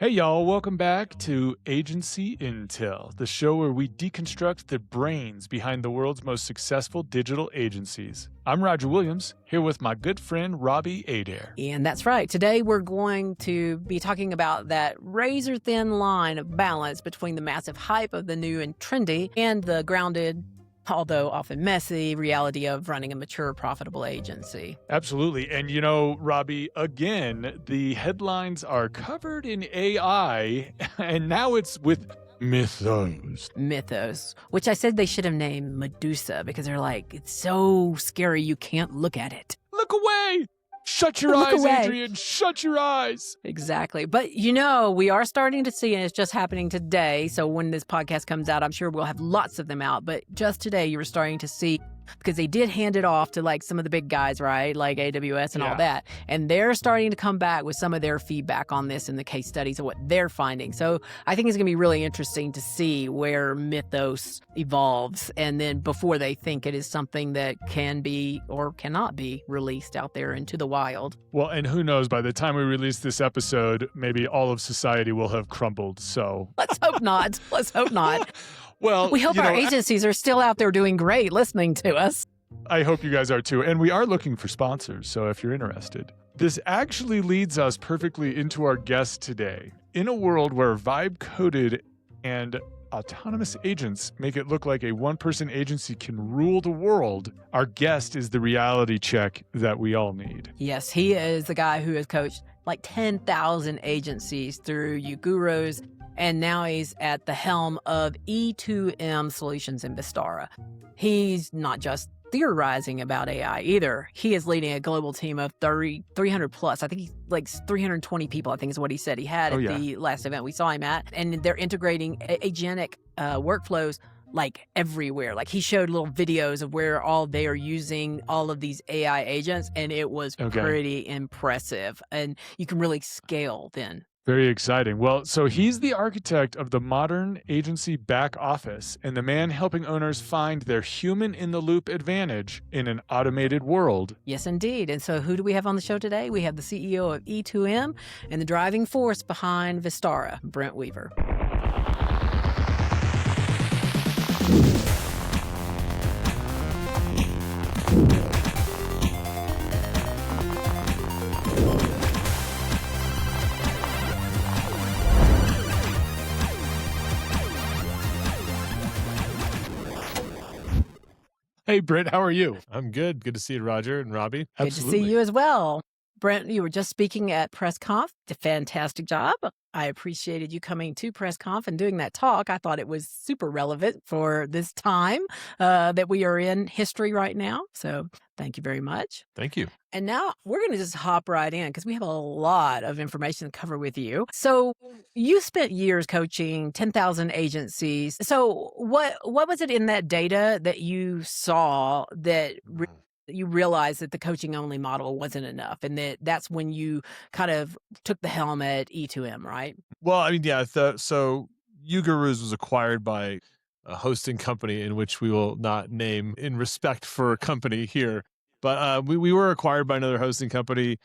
Hey y'all, welcome back to Agency inTELL, the show where we deconstruct the brains behind the world's most successful digital agencies. I'm Roger Williams, here with my good friend Robbie Adair. And that's right. Today we're going to be talking about that razor-thin line of balance between the massive hype of the new and trendy and the grounded, although often messy, reality of running a mature, profitable agency. Absolutely. And you know, Robbie, again, the headlines are covered in AI, and now it's with Mythos, which I said they should have named Medusa because they're like, it's so scary you can't look at it. Look away! Shut your Look eyes, away. Adrian! Shut your eyes! Exactly. But you know, we are starting to see, and it's just happening today. So when this podcast comes out, I'm sure we'll have lots of them out. But just today, you were starting to see, because they did hand it off to like some of the big guys, right? Like AWS and all that. And they're starting to come back with some of their feedback on this and the case studies of what they're finding. So I think it's going to be really interesting to see where Mythos evolves. And then before they think it is something that can be or cannot be released out there into the wild. Well, and who knows, by the time we release this episode, maybe all of society will have crumbled, so... Let's hope not. Let's hope not. Well, we hope our agencies are still out there doing great listening to us. I hope you guys are too. And we are looking for sponsors, so if you're interested. This actually leads us perfectly into our guest today. In a world where vibe-coded and autonomous agents make it look like a one-person agency can rule the world, our guest is the reality check that we all need. Yes, he is the guy who has coached like 10,000 agencies through Uguros, and now he's at the helm of E2M Solutions in Vistara. He's not just theorizing about AI either. He is leading a global team of 300 plus. I think he's like 320 people, I think is what he said he had at the last event we saw him at. And they're integrating agentic workflows like everywhere. Like he showed little videos of where all they are using all of these AI agents, and it was pretty impressive. And you can really scale then. Very exciting. Well, so he's the architect of the modern agency back office and the man helping owners find their human-in-the-loop advantage in an automated world. Yes, indeed. And so who do we have on the show today? We have the CEO of E2M and the driving force behind Vistara, Brent Weaver. Hey, Brent, how are you? I'm good. Good to see you, Roger and Robbie. Good to see you as well. Brent, you were just speaking at PressConf. A fantastic job. I appreciated you coming to PressConf and doing that talk. I thought it was super relevant for this time that we are in history right now. So thank you very much. Thank you. And now we're going to just hop right in because we have a lot of information to cover with you. So you spent years coaching 10,000 agencies. So what was it in that data that you saw that you realized that the coaching only model wasn't enough, and that's when you kind of took the helm at E2M, right? Well, I mean, yeah. So Ugurus was acquired by a hosting company in which we will not name in respect for a company here. But we were acquired by another hosting company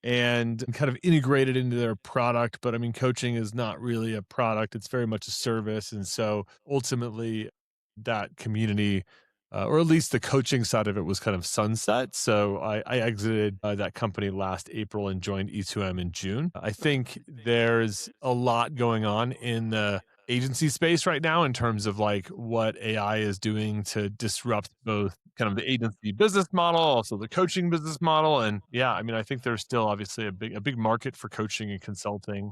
and kind of integrated into their product. But I mean, coaching is not really a product. It's very much a service. And so ultimately that community, or at least the coaching side of it, was kind of sunset. So I exited that company last April and joined E2M in June. I think there's a lot going on in the agency space right now in terms of like what AI is doing to disrupt both kind of the agency business model, also the coaching business model. And yeah, I mean, I think there's still obviously a big market for coaching and consulting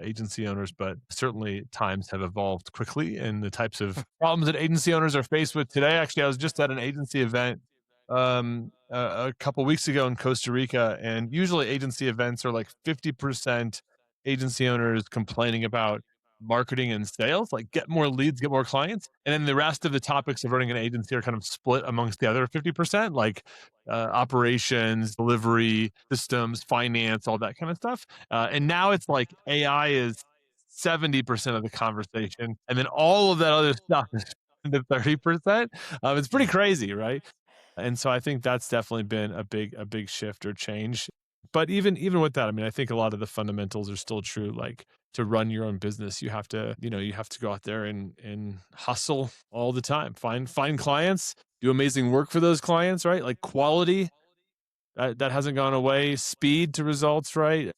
agency owners, but certainly times have evolved quickly and the types of problems that agency owners are faced with today. Actually, I was just at an agency event a couple weeks ago in Costa Rica, and usually agency events are like 50% agency owners complaining about marketing and sales, like get more leads, get more clients. And then the rest of the topics of running an agency are kind of split amongst the other 50%, like operations, delivery, systems, finance, all that kind of stuff. And now it's like AI is 70% of the conversation. And then all of that other stuff is to 30%. It's pretty crazy, right? And so I think that's definitely been a big shift or change. But even with that, I mean, I think a lot of the fundamentals are still true. Like to run your own business. You have to, you have to go out there and hustle all the time. Find clients, do amazing work for those clients, right? Like quality, that hasn't gone away. Speed to results, right?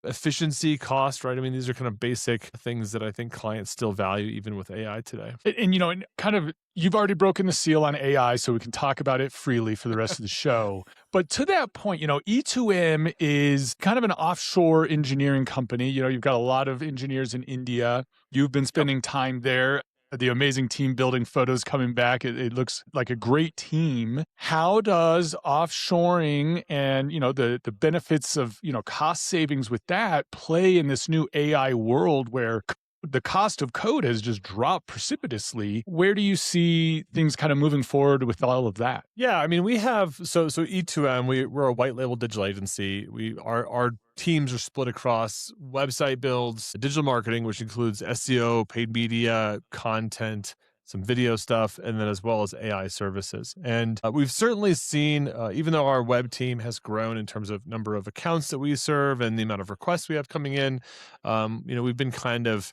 Efficiency, cost, right? I mean, these are kind of basic things that I think clients still value even with AI today. And kind of, you've already broken the seal on AI, so we can talk about it freely for the rest of the show. But to that point, E2M is kind of an offshore engineering company. You've got a lot of engineers in India. You've been spending time there. The amazing team building photos coming back. It looks like a great team. How does offshoring and, the benefits of, cost savings with that play in this new AI world where the cost of code has just dropped precipitously? Where do you see things kind of moving forward with all of that? Yeah, I mean, we have so E2M. We're a white label digital agency. Our teams are split across website builds, digital marketing, which includes SEO, paid media, content, some video stuff, and then as well as AI services. And we've certainly seen, even though our web team has grown in terms of number of accounts that we serve and the amount of requests we have coming in, we've been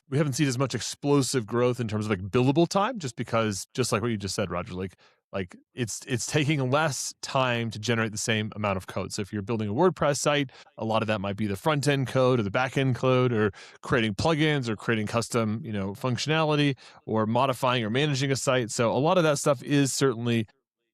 we haven't seen as much explosive growth in terms of like billable time, just because, just like what you just said, Roger, like it's taking less time to generate the same amount of code. So if you're building a WordPress site, a lot of that might be the front end code or the back end code, or creating plugins or creating custom, functionality, or modifying or managing a site. So a lot of that stuff is certainly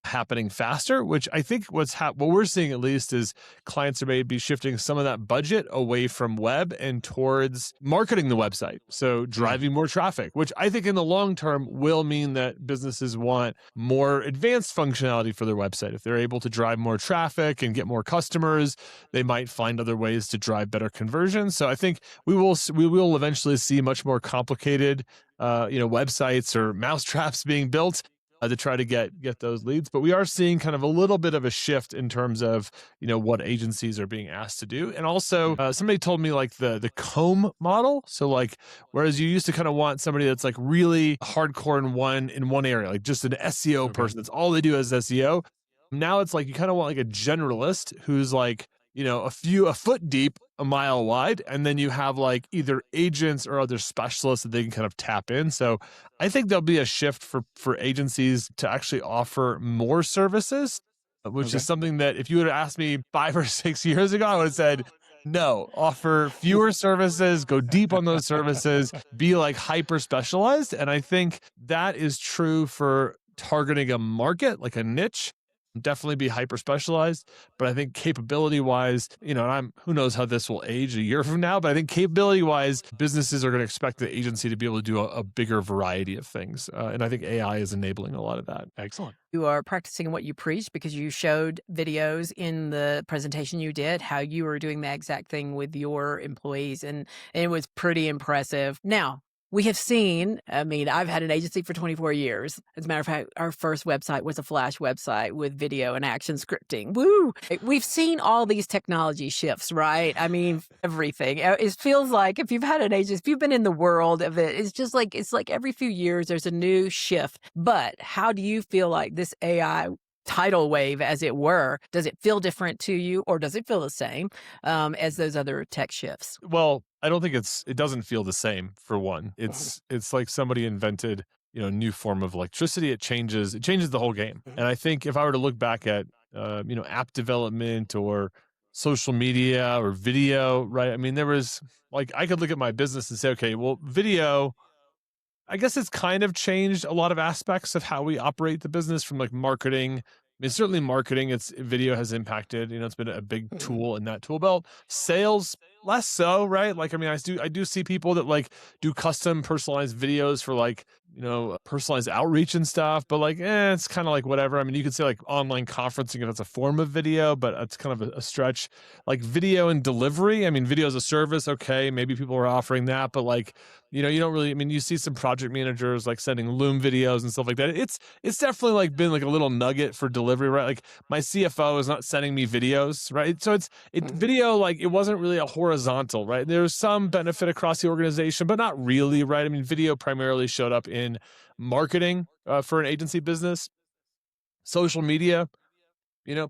happening faster, which I think what we're seeing at least is clients are maybe shifting some of that budget away from web and towards marketing the website. So driving more traffic, which I think in the long term will mean that businesses want more advanced functionality for their website. If they're able to drive more traffic and get more customers, they might find other ways to drive better conversion. So I think we will eventually see much more complicated websites or mousetraps being built to try to get those leads. But we are seeing kind of a little bit of a shift in terms of, what agencies are being asked to do. And also somebody told me like the comb model. So like, whereas you used to kind of want somebody that's like really hardcore in one area, like just an SEO person, that's all they do is SEO. Now it's like, you kind of want like a generalist who's like, a foot deep, a mile wide, and then you have like either agents or other specialists that they can kind of tap in. So I think there'll be a shift for agencies to actually offer more services, which is something that if you would have asked me 5 or 6 years ago, I would have said, no, offer fewer services, go deep on those services, be like hyper specialized. And I think that is true for targeting a market, like a niche. Definitely be hyper specialized, but I think capability wise, who knows how this will age a year from now, but I think capability wise, businesses are going to expect the agency to be able to do a bigger variety of things. And I think AI is enabling a lot of that. Excellent. You are practicing what you preach because you showed videos in the presentation you did, how you were doing that exact thing with your employees. And it was pretty impressive. Now, we have seen, I've had an agency for 24 years. As a matter of fact, our first website was a Flash website with video and action scripting. Woo! We've seen all these technology shifts, right? Everything. It feels like if you've had an agency, if you've been in the world of it, it's like every few years there's a new shift. But how do you feel like this AI tidal wave, as it were, does it feel different to you, or does it feel the same as those other tech shifts? Well, I don't think it doesn't feel the same, for one. It's like somebody invented, a new form of electricity. It changes the whole game. And I think if I were to look back at, app development or social media or video, right? There was I could look at my business and say, okay, well, video, I guess it's kind of changed a lot of aspects of how we operate the business, from marketing. Certainly marketing, video has impacted, it's been a big tool in that tool belt. Sales, less so, right? I do see people that do custom personalized videos for personalized outreach and stuff, but it's kind of whatever. You could say online conferencing if it's a form of video, but it's kind of a stretch. Video and delivery, video as a service, okay, maybe people are offering that, but you don't really, you see some project managers sending Loom videos and stuff like that. It's definitely been a little nugget for delivery, right? My CFO is not sending me videos, right? So video, it wasn't really a horizontal, right? There's some benefit across the organization, but not really, right? Video primarily showed up in marketing for an agency business. Social media,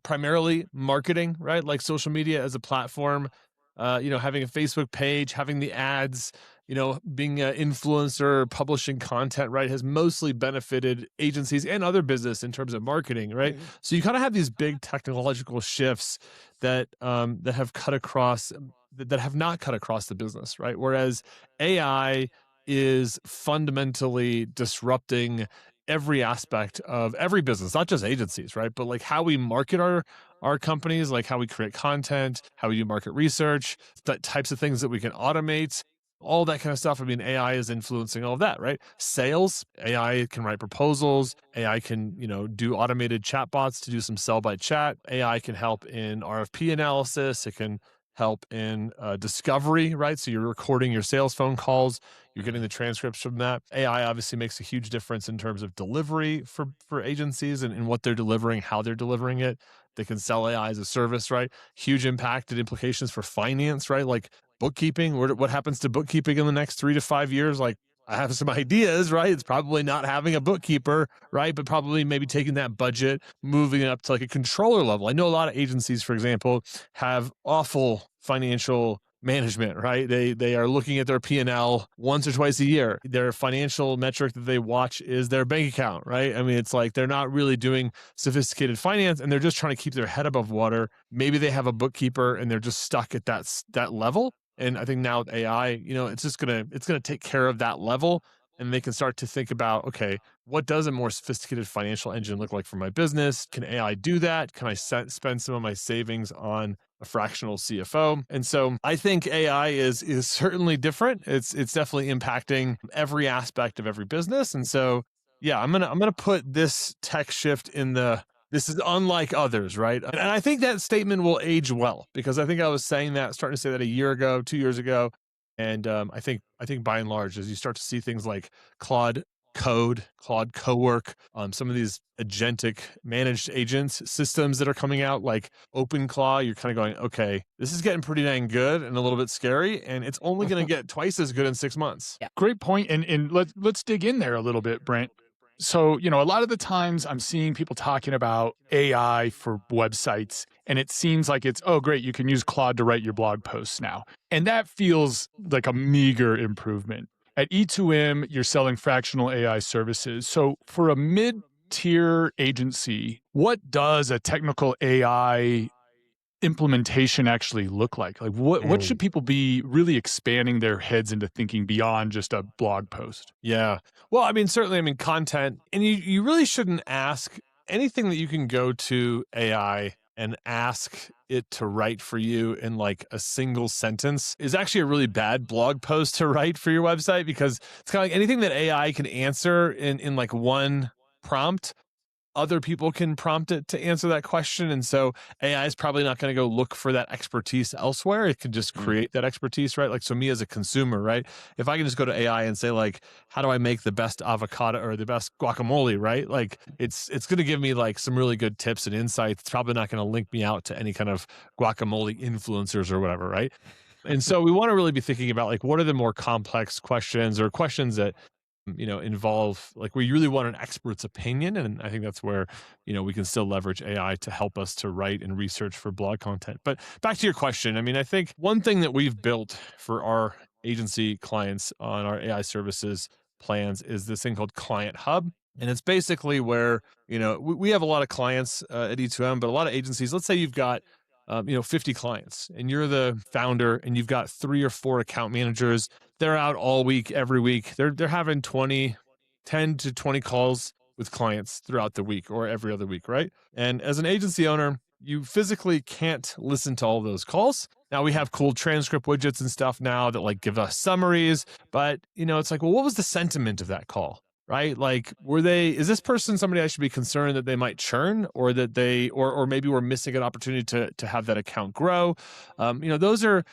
primarily marketing, right? Social media as a platform having a Facebook page, having the ads, being an influencer, publishing content, right, has mostly benefited agencies and other business in terms of marketing, right? So you kind of have these big technological shifts that have cut across that have not cut across the business, right? Whereas AI is fundamentally disrupting every aspect of every business, not just agencies, right? But like how we market our companies, like how we create content, how we do market research, that types of things that we can automate, all that kind of stuff. I mean, AI is influencing all of that, right? Sales, AI can write proposals. AI can, do automated chatbots to do some sell by chat. AI can help in RFP analysis. It can help in discovery, right? So you're recording your sales phone calls, you're getting the transcripts from that. AI obviously makes a huge difference in terms of delivery for agencies and what they're delivering, how they're delivering it. They can sell AI as a service, right? Huge impact and implications for finance, right? Like bookkeeping. What happens to bookkeeping in the next 3 to 5 years? Like, I have some ideas, right? It's probably not having a bookkeeper, right? But probably maybe taking that budget, moving it up to like a controller level. I know a lot of agencies, for example, have awful financial management, right? They are looking at their P&L once or twice a year. Their financial metric that they watch is their bank account, right? I mean, it's like they're not really doing sophisticated finance and they're just trying to keep their head above water. Maybe they have a bookkeeper and they're just stuck at that level. And I think now with AI, it's going to take care of that level. And they can start to think about, okay, what does a more sophisticated financial engine look like for my business? Can AI do that? Can I spend some of my savings on a fractional CFO? And so I think AI is certainly different. It's definitely impacting every aspect of every business. And so, yeah, I'm gonna put this tech shift in this is unlike others, right? And I think that statement will age well because I think I was starting to say that a year ago, 2 years ago. And I think by and large, as you start to see things like Claude Code, Claude Cowork, some of these agentic managed agents systems that are coming out, like OpenClaw, you're kind of going, okay, this is getting pretty dang good and a little bit scary, and it's only going to get twice as good in 6 months. Yeah. Great point. And let's dig in there a little bit, Brent. So, a lot of the times I'm seeing people talking about AI for websites, and it seems like it's, oh, great, you can use Claude to write your blog posts now. And that feels like a meager improvement. At E2M, you're selling fractional AI services. So for a mid-tier agency, what does a technical AI implementation actually look like? Like what should people be really expanding their heads into thinking beyond just a blog post? Yeah. Well, I mean, certainly, content, and you really shouldn't ask anything that you can go to AI and ask it to write for you in like a single sentence is actually a really bad blog post to write for your website, because it's kind of like anything that AI can answer in like one prompt, other people can prompt it to answer that question. And so AI is probably not going to go look for that expertise elsewhere. It can just create that expertise, right? Like, so me as a consumer, right? If I can just go to AI and say like, how do I make the best avocado or the best guacamole, right? Like it's going to give me like some really good tips and insights. It's probably not going to link me out to any kind of guacamole influencers or whatever, right? And so we want to really be thinking about like, what are the more complex questions or questions that involve like where you really want an expert's opinion. And I think that's where, we can still leverage AI to help us to write and research for blog content. But back to your question, I mean, I think one thing that we've built for our agency clients on our AI services plans is this thing called Client Hub. And it's basically where, we have a lot of clients at E2M, but a lot of agencies, let's say you've got 50 clients and you're the founder and you've got 3 or 4 account managers. They're out all week, every week. They're having 10 to 20 calls with clients throughout the week or every other week, right? And as an agency owner, you physically can't listen to all those calls. Now we have cool transcript widgets and stuff now that like give us summaries, but it's like, well, what was the sentiment of that call? Right? Like, is this person somebody I should be concerned that they might churn, or that or maybe we're missing an opportunity to have that account grow? Those are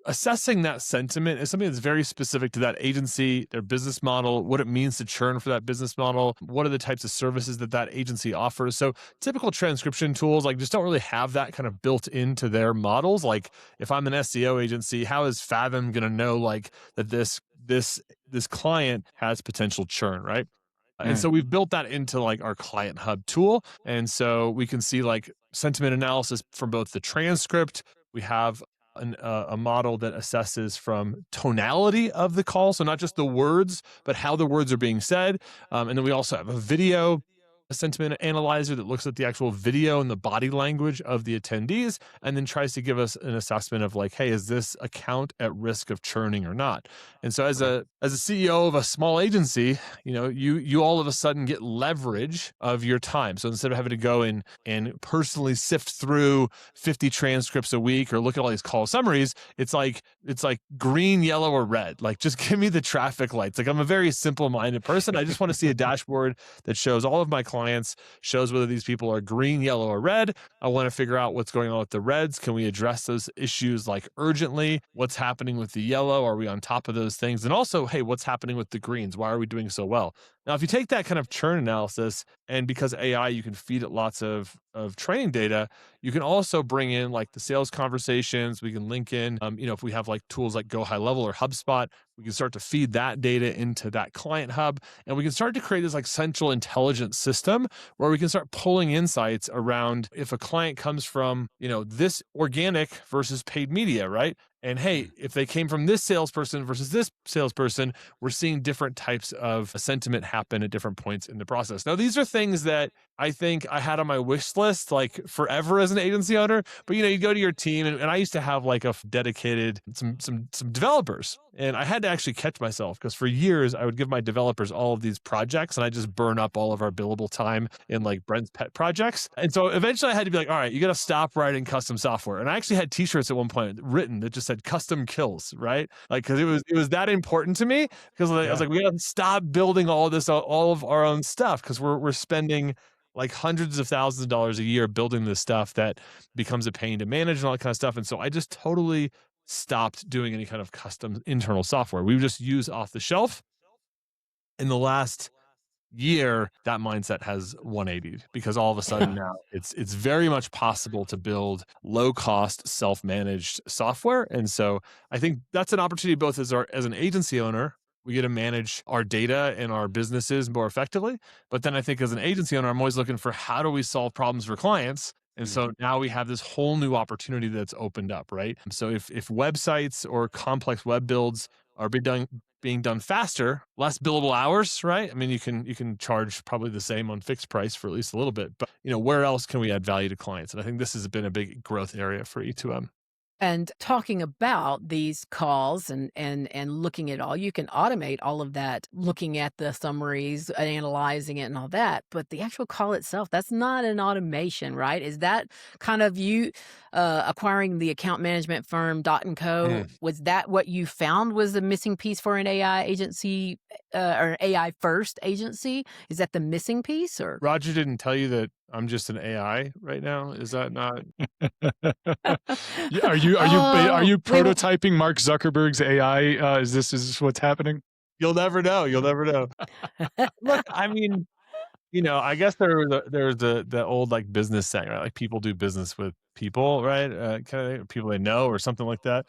assessing that sentiment is something that's very specific to that agency, their business model, what it means to churn for that business model, what are the types of services that agency offers. So typical transcription tools like just don't really have that kind of built into their models. Like if I'm an SEO agency, how is Fathom going to know like that this client has potential churn, right? And so we've built that into like our Client Hub tool. And so we can see like sentiment analysis from both the transcript. We have a model that assesses from tonality of the call. So not just the words, but how the words are being said. And then we also have a video sentiment analyzer that looks at the actual video and the body language of the attendees, and then tries to give us an assessment of like, hey, is this account at risk of churning or not? And so as a CEO of a small agency, you all of a sudden get leverage of your time. So instead of having to go in and personally sift through 50 transcripts a week or look at all these call summaries, it's like green, yellow, or red. Like, just give me the traffic lights. Like, I'm a very simple-minded person. I just want to see a dashboard that shows all of my clients, shows whether these people are green, yellow, or red. I want to figure out what's going on with the reds. Can we address those issues like urgently? What's happening with the yellow? Are we on top of those things? And also, hey, what's happening with the greens? Why are we doing so well? Now, if you take that kind of churn analysis, and because AI, you can feed it lots of training data, you can also bring in like the sales conversations. We can link in, if we have like tools like Go High Level or HubSpot, we can start to feed that data into that client hub. And we can start to create this like central intelligence system where we can start pulling insights around if a client comes from, this organic versus paid media, right? And hey, if they came from this salesperson versus this salesperson, we're seeing different types of sentiment happen at different points in the process. Now, these are things that I think I had on my wish list like forever as an agency owner. But you go to your team, and I used to have like a dedicated some developers, and I had to actually catch myself because for years I would give my developers all of these projects, and I just burn up all of our billable time in like Brent's pet projects. And so eventually I had to be like, all right, you got to stop writing custom software. And I actually had T-shirts at one point written that just said "custom kills," right? Like, because it was that important to me. Because I was like, we got to stop building all of our own stuff because we're spending like hundreds of thousands of dollars a year building this stuff that becomes a pain to manage and all that kind of stuff. And so I just totally stopped doing any kind of custom internal software. We would just use off the shelf. In the last year, that mindset has 180 because all of a sudden now it's very much possible to build low cost, self-managed software. And so I think that's an opportunity both as an agency owner. We get to manage our data and our businesses more effectively. But then I think as an agency owner, I'm always looking for how do we solve problems for clients? And so now we have this whole new opportunity that's opened up, right? So if websites or complex web builds are being done faster, less billable hours, right? I mean, you can charge probably the same on fixed price for at least a little bit, but where else can we add value to clients? And I think this has been a big growth area for E2M. And talking about these calls and looking at all, you can automate all of that, looking at the summaries, analyzing it and all that. But the actual call itself, that's not an automation, right? Is that kind of you acquiring the account management firm Dot & Co? Was that what you found was the missing piece for an AI agency or AI first agency? Is that the missing piece? Or Roger didn't tell you that I'm just an AI right now? Is that not? Are you prototyping Mark Zuckerberg's AI? Is this what's happening? You'll never know. Look, I mean, I guess there was the old like business saying, right? Like people do business with people, right? Kind of people they know or something like that.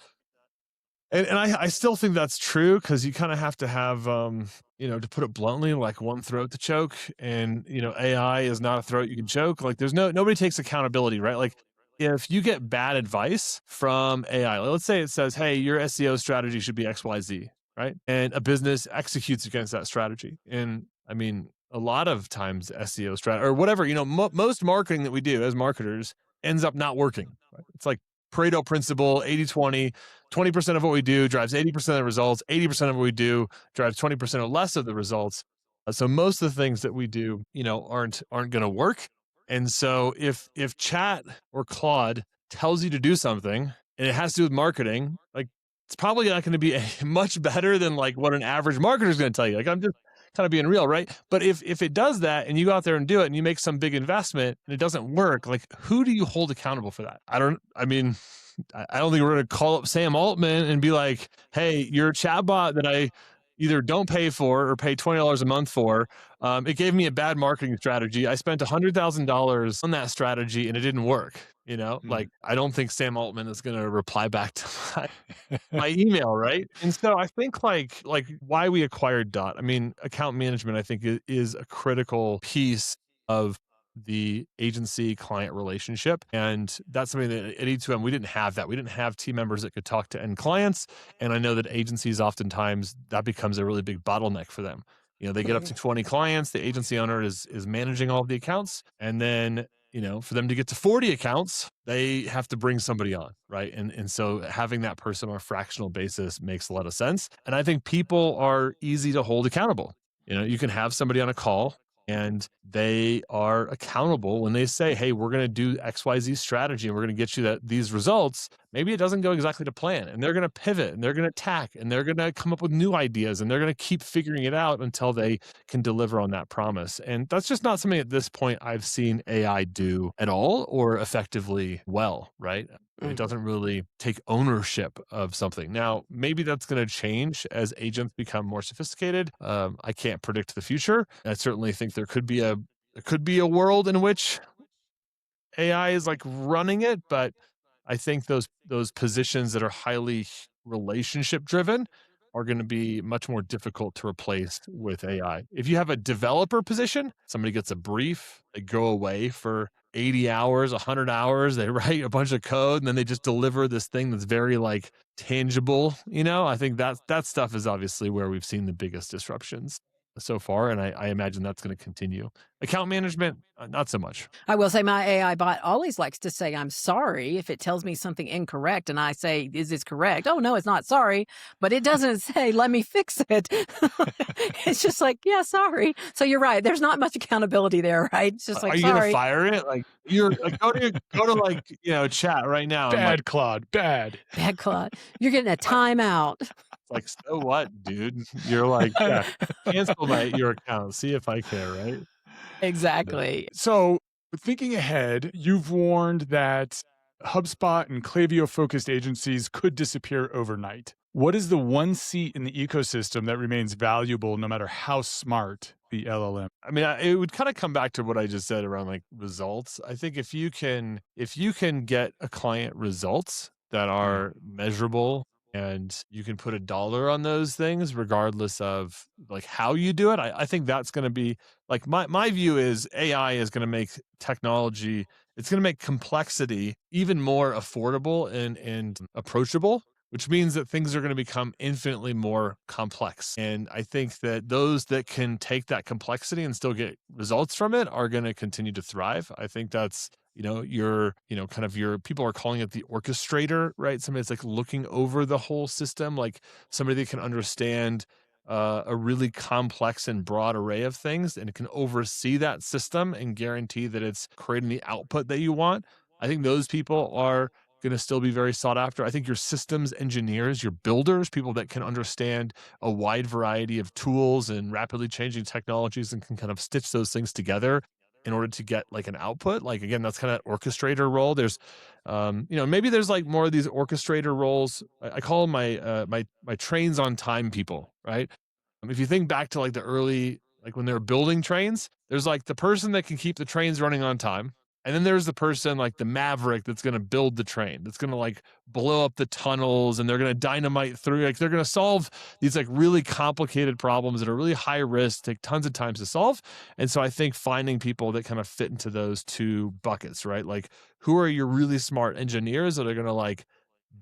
And I still think that's true because you kind of have to have, to put it bluntly, like one throat to choke. And, AI is not a throat you can choke. Like nobody takes accountability, right? Like if you get bad advice from AI, let's say it says, hey, your SEO strategy should be X, Y, Z, right? And a business executes against that strategy. And I mean, a lot of times SEO strategy or whatever, most marketing that we do as marketers ends up not working. Right? It's like Pareto principle, 80-20, 20% of what we do drives 80% of the results, 80% of what we do drives 20% or less of the results. So most of the things that we do, aren't going to work. And so if Chat or Claude tells you to do something and it has to do with marketing, like it's probably not going to be much better than like what an average marketer is going to tell you. Like I'm just kind of being real, right? But if it does that and you go out there and do it and you make some big investment and it doesn't work, like who do you hold accountable for that? I don't think we're going to call up Sam Altman and be like, hey, your chatbot that I either don't pay for or pay $20 a month for, it gave me a bad marketing strategy. I spent $100,000 on that strategy and it didn't work. Like I don't think Sam Altman is going to reply back to my email, right? And so I think like why we acquired Dot. I mean, account management, I think is a critical piece of the agency client relationship. And that's something that at E2M, we didn't have that. We didn't have team members that could talk to end clients. And I know that agencies oftentimes that becomes a really big bottleneck for them. They get up to 20 clients, the agency owner is managing all of the accounts. And then, for them to get to 40 accounts, they have to bring somebody on, right? And so having that person on a fractional basis makes a lot of sense. And I think people are easy to hold accountable. You can have somebody on a call and they are accountable when they say, hey, we're going to do XYZ strategy and we're going to get you these results. Maybe it doesn't go exactly to plan, and they're going to pivot and they're going to tack and they're going to come up with new ideas and they're going to keep figuring it out until they can deliver on that promise. And that's just not something at this point I've seen AI do at all or effectively well, right? It doesn't really take ownership of something. Now, maybe that's going to change as agents become more sophisticated. I can't predict the future. I certainly think there could be a world in which AI is like running it, but I think those positions that are highly relationship driven are going to be much more difficult to replace with AI. If you have a developer position, somebody gets a brief, they go away for 80 hours, 100 hours, they write a bunch of code and then they just deliver this thing that's very like tangible. I think that stuff is obviously where we've seen the biggest disruptions so far. And I imagine that's going to continue. Account management, not so much. I will say my AI bot always likes to say, I'm sorry if it tells me something incorrect. And I say, is this correct? Oh, no, it's not sorry. But it doesn't say, let me fix it. It's just like, yeah, sorry. So you're right. There's not much accountability there, right? It's just like, are you going to fire it? Like you're like, go to like, chat right now. Bad, Claude, bad. Bad, Claude. You're getting a timeout. Like, so what, dude? You're like, yeah, cancel your account. See if I care, right? Exactly. So thinking ahead, you've warned that HubSpot and Klaviyo-focused agencies could disappear overnight. What is the one seat in the ecosystem that remains valuable no matter how smart the LLM? I mean, it would kind of come back to what I just said around like results. I think if you can get a client results that are measurable and you can put a dollar on those things, regardless of like how you do it, I think that's going to be like my view is AI is going to make technology, it's going to make complexity even more affordable and approachable, which means that things are going to become infinitely more complex. And I think that those that can take that complexity and still get results from it are going to continue to thrive. I think that's, your people are calling it the orchestrator, right? Somebody that's like looking over the whole system, like somebody that can understand a really complex and broad array of things and can oversee that system and guarantee that it's creating the output that you want. I think those people are going to still be very sought after. I think your systems engineers, your builders, people that can understand a wide variety of tools and rapidly changing technologies and can kind of stitch those things together in order to get like an output. Like, again, that's kind of orchestrator role. There's, maybe there's like more of these orchestrator roles. I call them my trains on time people, right? If you think back to like the early, like when they were building trains, there's like the person that can keep the trains running on time. And then there's the person like the maverick that's going to build the train, that's going to like blow up the tunnels and they're going to dynamite through, like they're going to solve these like really complicated problems that are really high risk, take tons of time to solve. And so I think finding people that kind of fit into those two buckets, right? Like who are your really smart engineers that are going to like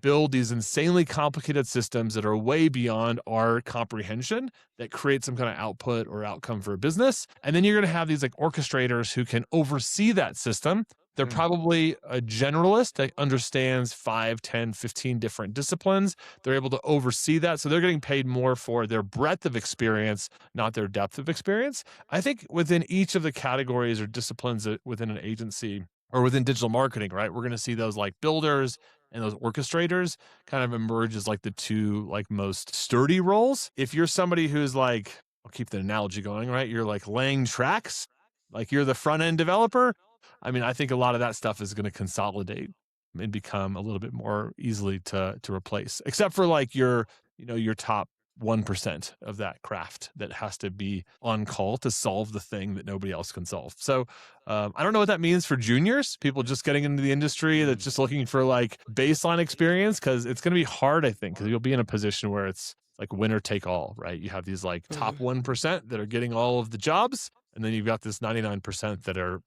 build these insanely complicated systems that are way beyond our comprehension that create some kind of output or outcome for a business. And then you're going to have these like orchestrators who can oversee that system. They're probably a generalist that understands 5, 10, 15 different disciplines. They're able to oversee that. So they're getting paid more for their breadth of experience, not their depth of experience. I think within each of the categories or disciplines within an agency or within digital marketing, right, we're going to see those like builders and those orchestrators kind of emerge as like the two like most sturdy roles. If you're somebody who's like, I'll keep the analogy going, right? You're like laying tracks, like you're the front end developer. I mean, I think a lot of that stuff is going to consolidate and become a little bit more easily to replace, except for like your top 1% of that craft that has to be on call to solve the thing that nobody else can solve. So I don't know what that means for juniors, people just getting into the industry that's just looking for like baseline experience, because it's going to be hard, I think, because you'll be in a position where it's like winner take all, right? You have these like top 1% that are getting all of the jobs, and then you've got this 99% that are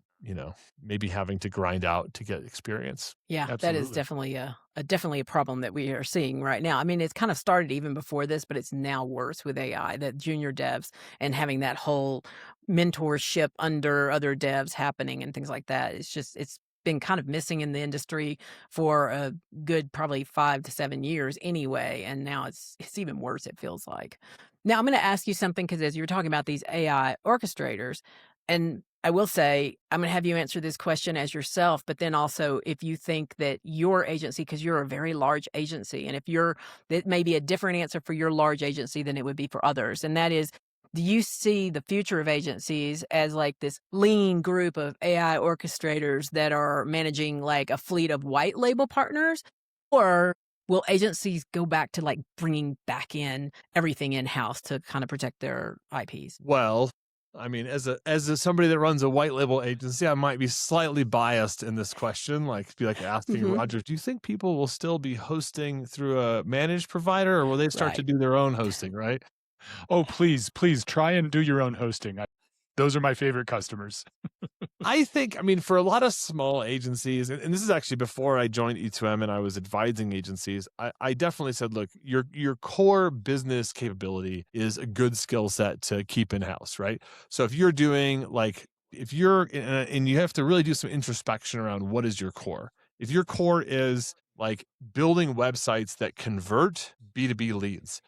maybe having to grind out to get experience. Yeah, that is Absolutely. definitely a problem that we are seeing right now. I mean, it's kind of started even before this, but it's now worse with AI, that junior devs and having that whole mentorship under other devs happening and things like that. It's been kind of missing in the industry for a good probably 5 to 7 years anyway, and now it's even worse, it feels like. Now I'm going to ask you something, because as you were talking about these AI orchestrators, and I will say, I'm going to have you answer this question as yourself, but then also if you think that your agency, because you're a very large agency, and that may be a different answer for your large agency than it would be for others. And that is, do you see the future of agencies as like this lean group of AI orchestrators that are managing like a fleet of white label partners? Or will agencies go back to like bringing back in everything in-house to kind of protect their IPs? Well, I mean, as somebody that runs a white label agency, I might be slightly biased in this question. Like, be like asking Mhm. Roger, do you think people will still be hosting through a managed provider, or will they start to Right. do their own hosting? Right. Oh, please try and do your own hosting. Those are my favorite customers. I think, I mean, for a lot of small agencies, and this is actually before I joined E2M and I was advising agencies, I definitely said, look, your core business capability is a good skill set to keep in-house, right? So if you're doing like, if you're, and you have to really do some introspection around what is your core. If your core is like building websites that convert B2B leads,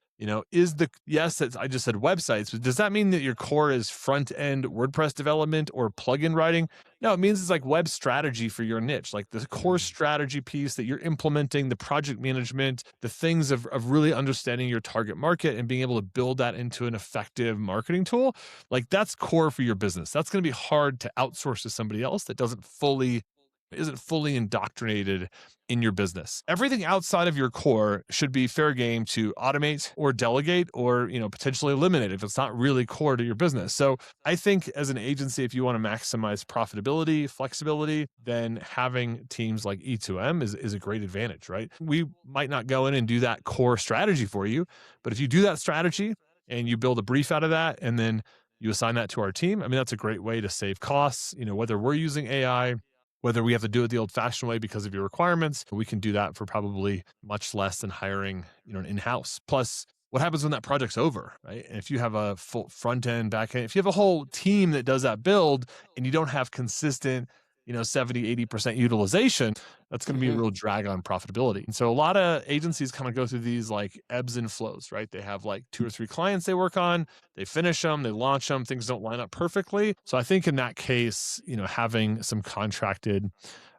yes, I just said websites, but does that mean that your core is front end WordPress development or plugin writing? No, it means it's like web strategy for your niche, like the core strategy piece that you're implementing, the project management, the things of really understanding your target market and being able to build that into an effective marketing tool. Like that's core for your business. That's going to be hard to outsource to somebody else that isn't fully indoctrinated in your business. Everything outside of your core should be fair game to automate or delegate or, potentially eliminate if it's not really core to your business. So I think as an agency, if you want to maximize profitability, flexibility, then having teams like E2M is a great advantage, right? We might not go in and do that core strategy for you, but if you do that strategy and you build a brief out of that and then you assign that to our team, I mean, that's a great way to save costs, whether we're using AI, whether we have to do it the old-fashioned way because of your requirements, we can do that for probably much less than hiring, an in-house. Plus, what happens when that project's over, right? And if you have a full front end, back end, if you have a whole team that does that build and you don't have consistent, 70, 80% utilization, that's going to be a Mhm. real drag on profitability. And so a lot of agencies kind of go through these like ebbs and flows, right? They have like 2 or 3 clients they work on, they finish them, they launch them, things don't line up perfectly. So I think in that case, having some contracted,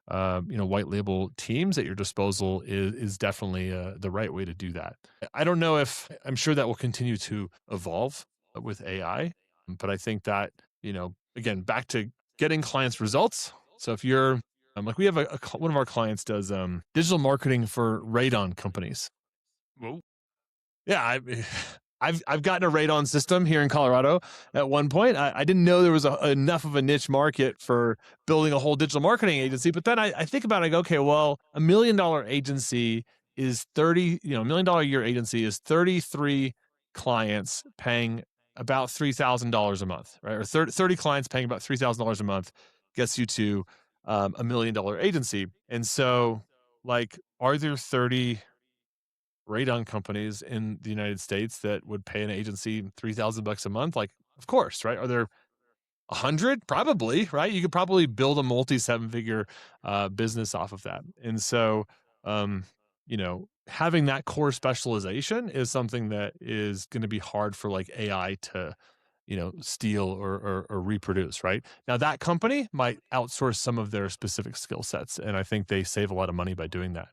white label teams at your disposal is definitely the right way to do that. I don't know if I'm sure that will continue to evolve with AI, but I think that, again, back to getting clients results. So if you're like we have one of our clients does digital marketing for radon companies. Whoa. Yeah, I've gotten a radon system here in Colorado at one point. I didn't know there was enough of a niche market for building a whole digital marketing agency. But then I think about it, I go, okay, well, $1 million agency is $1 million a year agency is 33 clients paying about $3,000 a month, right? Or 30 clients paying about $3,000 a month gets you to $1 million agency. And so, like, are there 30 radon companies in the United States that would pay an agency $3,000 a month? Like, of course, right? Are there 100? Probably, right? You could probably build a multi-7-figure business off of that. And so, having that core specialization is something that is going to be hard for like AI to, steal or reproduce, right? Now that company might outsource some of their specific skill sets, and I think they save a lot of money by doing that,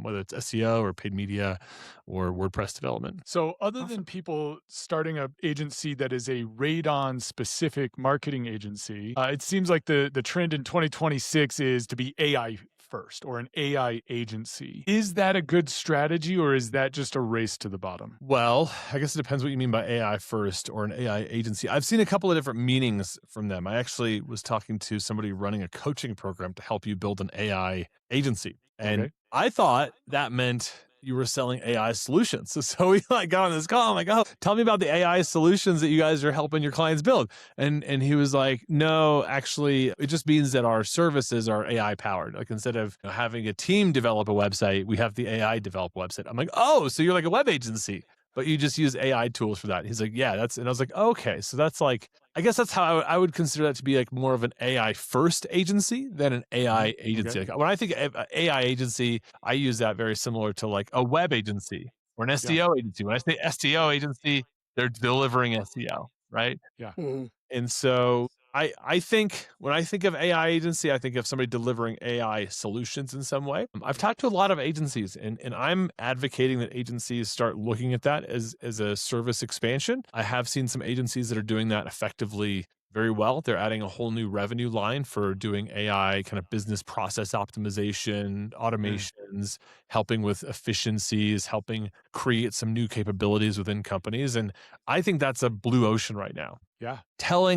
whether it's SEO or paid media or WordPress development. So, other than people starting a agency that is a radon specific marketing agency, it seems like the trend in 2026 is to be AI first or an AI agency. Is that a good strategy, or is that just a race to the bottom? Well, I guess it depends what you mean by AI first or an AI agency. I've seen a couple of different meanings from them. I actually was talking to somebody running a coaching program to help you build an AI agency. And Okay. I thought that meant, you were selling AI solutions. So we like got on this call. I'm like, oh, tell me about the AI solutions that you guys are helping your clients build. And he was like, no, actually, it just means that our services are AI powered. Like instead of having a team develop a website, we have the AI develop a website. I'm like, oh, so you're like a web agency, but you just use AI tools for that. He's like, yeah, and I was like, okay, so that's like, I guess that's how I would consider that to be like more of an AI first agency than an AI agency. Okay. Like when I think of AI agency, I use that very similar to like a web agency or an SEO agency. When I say SEO agency, they're delivering SEO, right? Yeah. Mhm. And so I think when I think of AI agency, I think of somebody delivering AI solutions in some way. I've talked to a lot of agencies and I'm advocating that agencies start looking at that as a service expansion. I have seen some agencies that are doing that effectively very well. They're adding a whole new revenue line for doing AI kind of business process optimization, automations, helping with efficiencies, helping create some new capabilities within companies. And I think that's a blue ocean right now. Yeah. So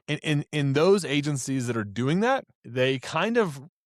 in those agencies that are doing that, they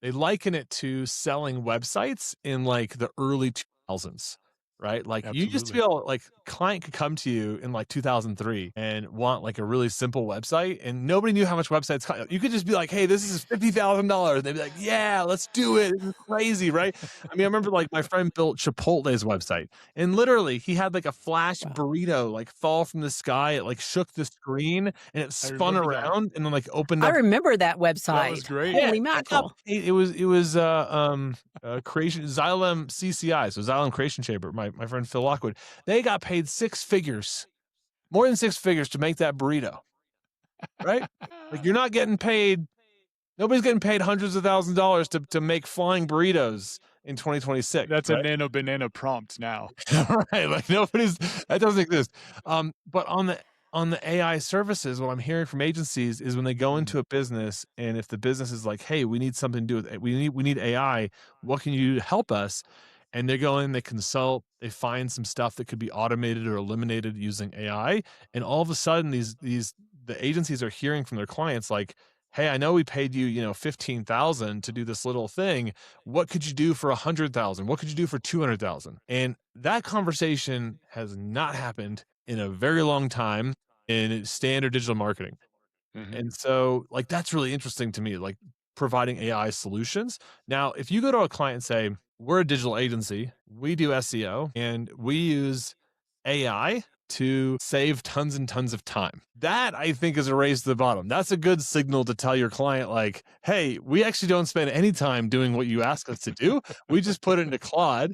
liken it to selling websites in like the early 2000s, right? Like you used to be able, like client could come to you in like 2003 and want like a really simple website and nobody knew how much websites cost. You could just be like, hey, this is $50,000. They'd be like, yeah, let's do it. This is crazy, right? I mean, I remember like my friend built Chipotle's website and literally he had like a flash burrito like fall from the sky. It like shook the screen and it spun around and then like opened up. I remember that website. That was great. Holy mackerel. It was creation Xylem CCI, so Xylem Creation Chamber. My friend Phil Lockwood, they got paid more than six figures to make that burrito. Right? Like you're not getting paid. Nobody's getting paid hundreds of thousands of dollars to make flying burritos in 2026. That's right? a nano banana prompt now. Right? Like that doesn't exist. But on the AI services, what I'm hearing from agencies is when they go into a business and if the business is like, hey, we need something to do with it. We need AI. What can you do to help us? And they go in, they consult, they find some stuff that could be automated or eliminated using AI. And all of a sudden the agencies are hearing from their clients like, hey, I know we paid you, $15,000 to do this little thing. What could you do for $100,000? What could you do for $200,000? And that conversation has not happened in a very long time in standard digital marketing. And so like, that's really interesting to me, like providing AI solutions. Now, if you go to a client and say, we're a digital agency, we do SEO and we use AI to save tons and tons of time. That I think is a race to the bottom. That's a good signal to tell your client like, hey, we actually don't spend any time doing what you ask us to do. We just put it into Claude.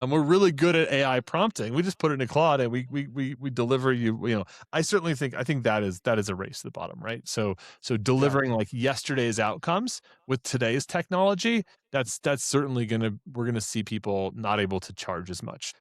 And we're really good at AI prompting. We just put it into Claude and we deliver you, I think that is a race to the bottom, right? So delivering like yesterday's outcomes with today's technology, that's certainly we're gonna see people not able to charge as much.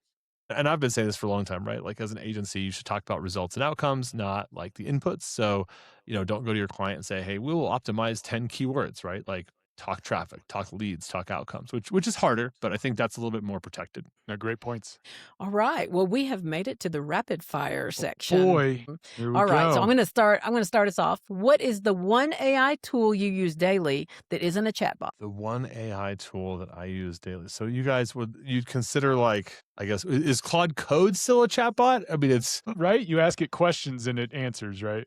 And I've been saying this for a long time, right? Like as an agency, you should talk about results and outcomes, not like the inputs. So, don't go to your client and say, hey, we will optimize 10 keywords, right? Like talk traffic, talk leads, talk outcomes, which is harder, but I think that's a little bit more protected. No, great points. All right. Well, we have made it to the rapid fire section. Boy, here we All right. go. So I'm going to start us off. What is the one AI tool you use daily that isn't a chatbot? The one AI tool that I use daily. So you guys you'd consider like, I guess, is Claude Code still a chatbot? I mean, it's right. You ask it questions and it answers, right?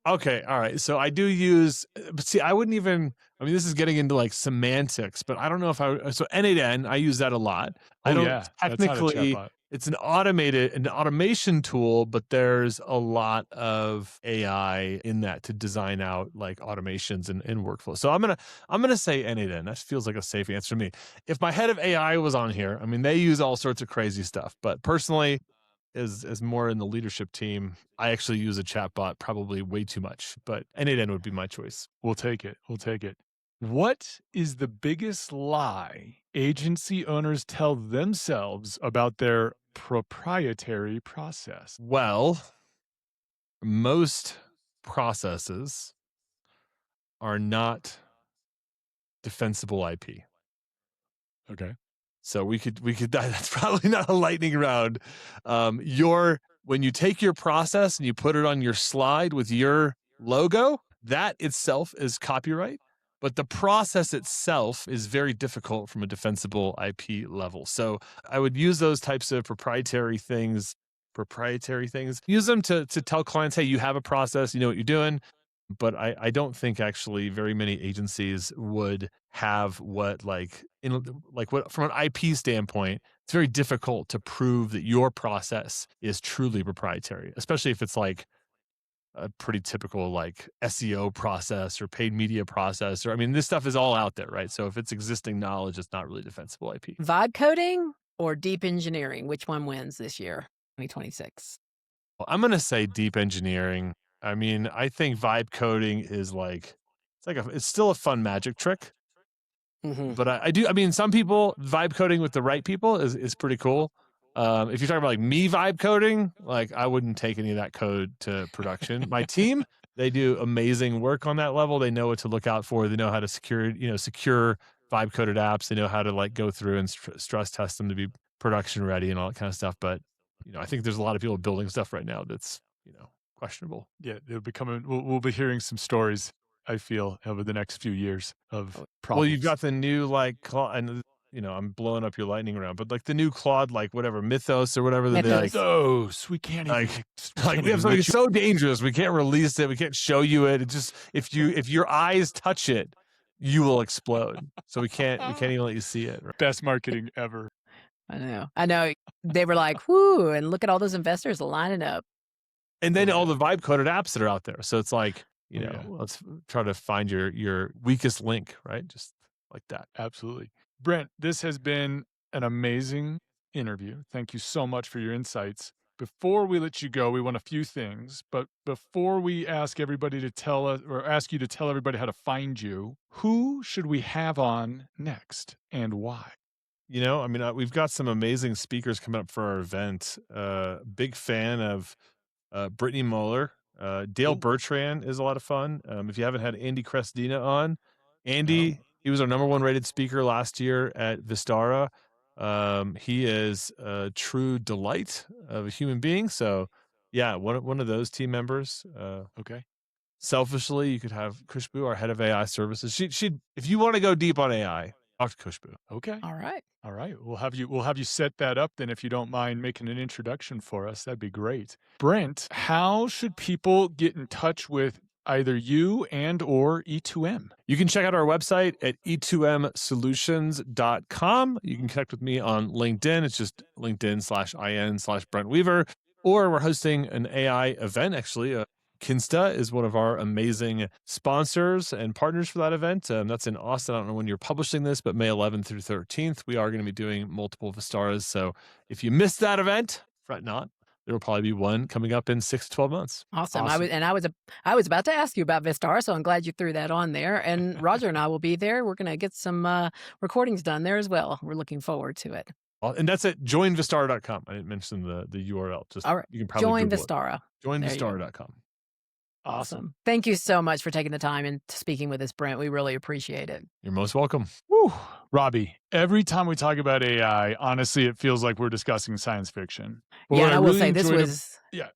Okay. All right. So I do use, but see, this is getting into like semantics, but I don't know if so N8N, I use that a lot. Technically, it's an automation tool, but there's a lot of AI in that to design out like automations and workflows. So I'm gonna say N8N. That feels like a safe answer to me. If my head of AI was on here, I mean, they use all sorts of crazy stuff, but personally, as more in the leadership team, I actually use a chatbot probably way too much, but N8N would be my choice. We'll take it. What is the biggest lie agency owners tell themselves about their proprietary process? Well, most processes are not defensible IP. Okay. So we could that's probably not a lightning round. When you take your process and you put it on your slide with your logo, that itself is copyright. but the process itself is very difficult from a defensible IP level. So I would use those types of proprietary things, use them to tell clients, hey, you have a process, you know what you're doing. But I don't think actually very many agencies would have what what from an IP standpoint, it's very difficult to prove that your process is truly proprietary, especially if it's like a pretty typical like SEO process or paid media process. Or I mean, this stuff is all out there, right? So if it's existing knowledge, it's not really defensible IP. Vibe coding or deep engineering? Which one wins this year, 2026? Well, I'm going to say deep engineering. I mean, I think vibe coding is like, it's still a fun magic trick. Mm-hmm. But I mean, some people vibe coding with the right people is pretty cool. If you're talking about like me vibe coding, like I wouldn't take any of that code to production. My team, they do amazing work on that level. They know what to look out for. They know how to secure vibe coded apps. They know how to like go through and stress test them to be production ready and all that kind of stuff. But, I think there's a lot of people building stuff right now that's, questionable. Yeah, it'll be coming. We'll be hearing some stories, I feel, over the next few years of problems. Well, you've got the new and I'm blowing up your lightning round, but like the new Claude, like whatever Mythos or whatever, that Mythos. We can't even, we have something so dangerous. We can't release it. We can't show you it. It just if your eyes touch it, you will explode. So we can't even let you see it. Right? Best marketing ever. I know. They were like, whoo, and look at all those investors lining up. And then all the vibe coded apps that are out there. So it's like, let's try to find your weakest link, right? Just like that. Absolutely. Brent, this has been an amazing interview. Thank you so much for your insights. Before we let you go, we want a few things, but before we ask everybody to tell us or ask you to tell everybody how to find you, who should we have on next and why? We've got some amazing speakers coming up for our event. Big fan of Brittany Moeller. Dale Bertrand is a lot of fun. If you haven't had Andy Crestina on, Andy, he was our #1 rated speaker last year at Vistara. He is a true delight of a human being. So, yeah, one of those team members. Okay. Selfishly, you could have Khushbu, our head of AI services. She if you want to go deep on AI, talk to Khushbu. Okay. All right. We'll have you set that up then, if you don't mind making an introduction for us. That'd be great. Brent, how should people get in touch with either you and or E2M? You can check out our website at E2MSolutions.com. You can connect with me on LinkedIn. It's just LinkedIn/IN/Brent Weaver. Or we're hosting an AI event, actually. Kinsta is one of our amazing sponsors and partners for that event. That's in Austin. I don't know when you're publishing this, but May 11th through 13th, we are going to be doing multiple Vistaras. So if you missed that event, fret not. There will probably be one coming up in 6 to 12 months. Awesome. I was about to ask you about Vistara, so I'm glad you threw that on there. And Roger and I will be there. We're going to get some recordings done there as well. We're looking forward to it. And that's at joinvistara.com. I didn't mention the URL. Just all right. You can probably join Google Vistara. It. Joinvistara.com. Awesome. Thank you so much for taking the time and speaking with us, Brent. We really appreciate it. You're most welcome. Woo. Robbie, every time we talk about AI, honestly, it feels like we're discussing science fiction. But yeah, and I will say this was... I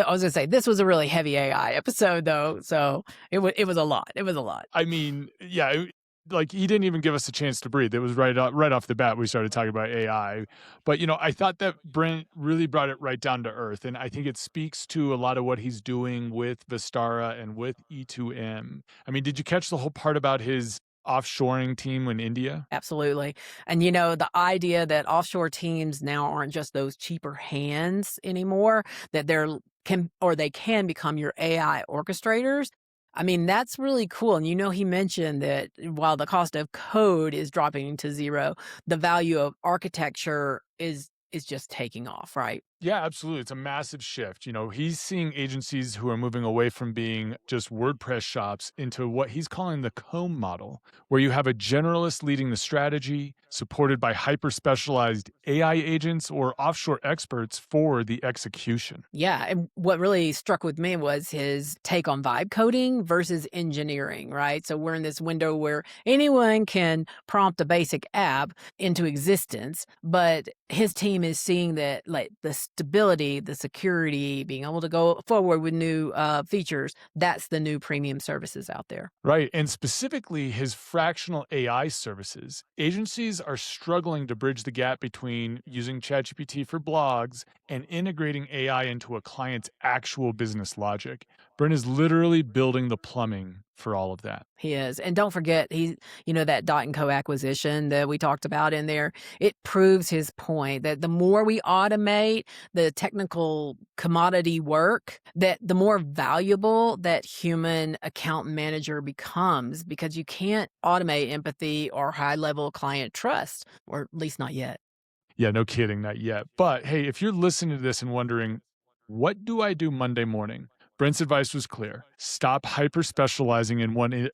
was going to say, this was a really heavy AI episode, though. So it was a lot. It was a lot. I mean, yeah, like he didn't even give us a chance to breathe. It was right off the bat we started talking about AI. But I thought that Brent really brought it right down to earth, and I think it speaks to a lot of what he's doing with Vistara and with E2M. I mean, did you catch the whole part about his offshoring team in India? Absolutely. And the idea that offshore teams now aren't just those cheaper hands anymore, that they can become your AI orchestrators. I mean, that's really cool. And he mentioned that while the cost of code is dropping to zero, the value of architecture is just taking off, right? Yeah, absolutely. It's a massive shift. He's seeing agencies who are moving away from being just WordPress shops into what he's calling the comb model, where you have a generalist leading the strategy, supported by hyper-specialized AI agents or offshore experts for the execution. Yeah, and what really struck with me was his take on vibe coding versus engineering, right? So we're in this window where anyone can prompt a basic app into existence, but his team is seeing that like the stability, the security, being able to go forward with new features, that's the new premium services out there. Right. And specifically his fractional AI services. Agencies are struggling to bridge the gap between using ChatGPT for blogs and integrating AI into a client's actual business logic. Brent is literally building the plumbing for all of that. He is. And don't forget, that Dot & Co acquisition that we talked about in there, it proves his point that the more we automate the technical commodity work, that the more valuable that human account manager becomes, because you can't automate empathy or high-level client trust, or at least not yet. Yeah, no kidding, not yet. But hey, if you're listening to this and wondering, what do I do Monday morning? Brent's advice was clear. Stop hyper specializing in one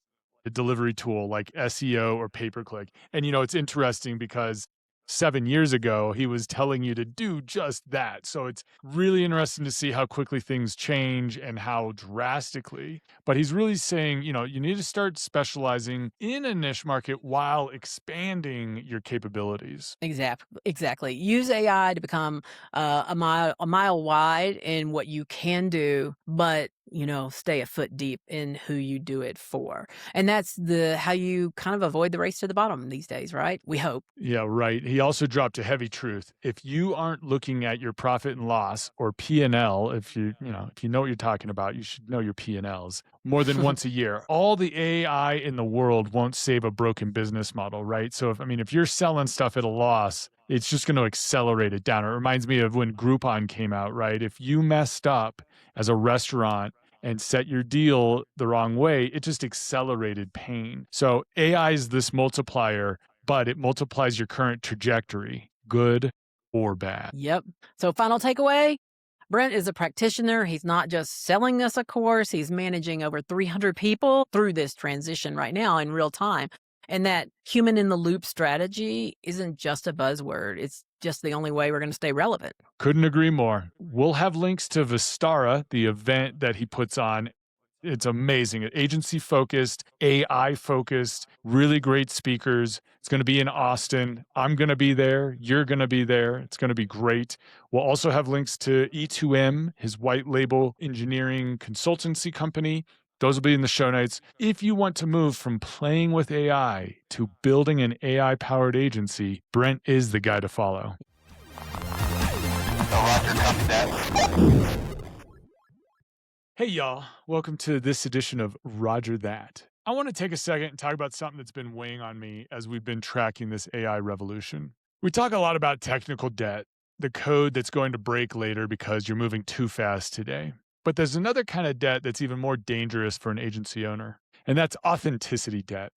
delivery tool like SEO or pay-per-click. And it's interesting because 7 years ago, he was telling you to do just that. So it's really interesting to see how quickly things change and how drastically. But he's really saying, you need to start specializing in a niche market while expanding your capabilities. Exactly. Use AI to become a mile wide in what you can do, but stay a foot deep in who you do it for. And that's how you kind of avoid the race to the bottom these days, right? We hope. Yeah, right. He also dropped a heavy truth. If you aren't looking at your profit and loss or P&L, if you know what you're talking about, you should know your P&Ls more than once a year. All the AI in the world won't save a broken business model, right? So if you're selling stuff at a loss, it's just going to accelerate it down. It reminds me of when Groupon came out, right? If you messed up as a restaurant and set your deal the wrong way, it just accelerated pain. So AI is this multiplier, but it multiplies your current trajectory, good or bad. Yep. So final takeaway, Brent is a practitioner. He's not just selling us a course. He's managing over 300 people through this transition right now in real time. And that human in the loop strategy isn't just a buzzword. It's just the only way we're going to stay relevant. Couldn't agree more. We'll have links to Vistara, the event that he puts on. It's amazing. Agency focused, AI focused, really great speakers. It's going to be in Austin. I'm going to be there. You're going to be there. It's going to be great. We'll also have links to E2M, his white label engineering consultancy company. Those will be in the show notes. If you want to move from playing with AI to building an AI-powered agency, Brent is the guy to follow. Roger, copy that. Hey, y'all. Welcome to this edition of Roger That. I want to take a second and talk about something that's been weighing on me as we've been tracking this AI revolution. We talk a lot about technical debt, the code that's going to break later because you're moving too fast today. But there's another kind of debt that's even more dangerous for an agency owner, and that's authenticity debt.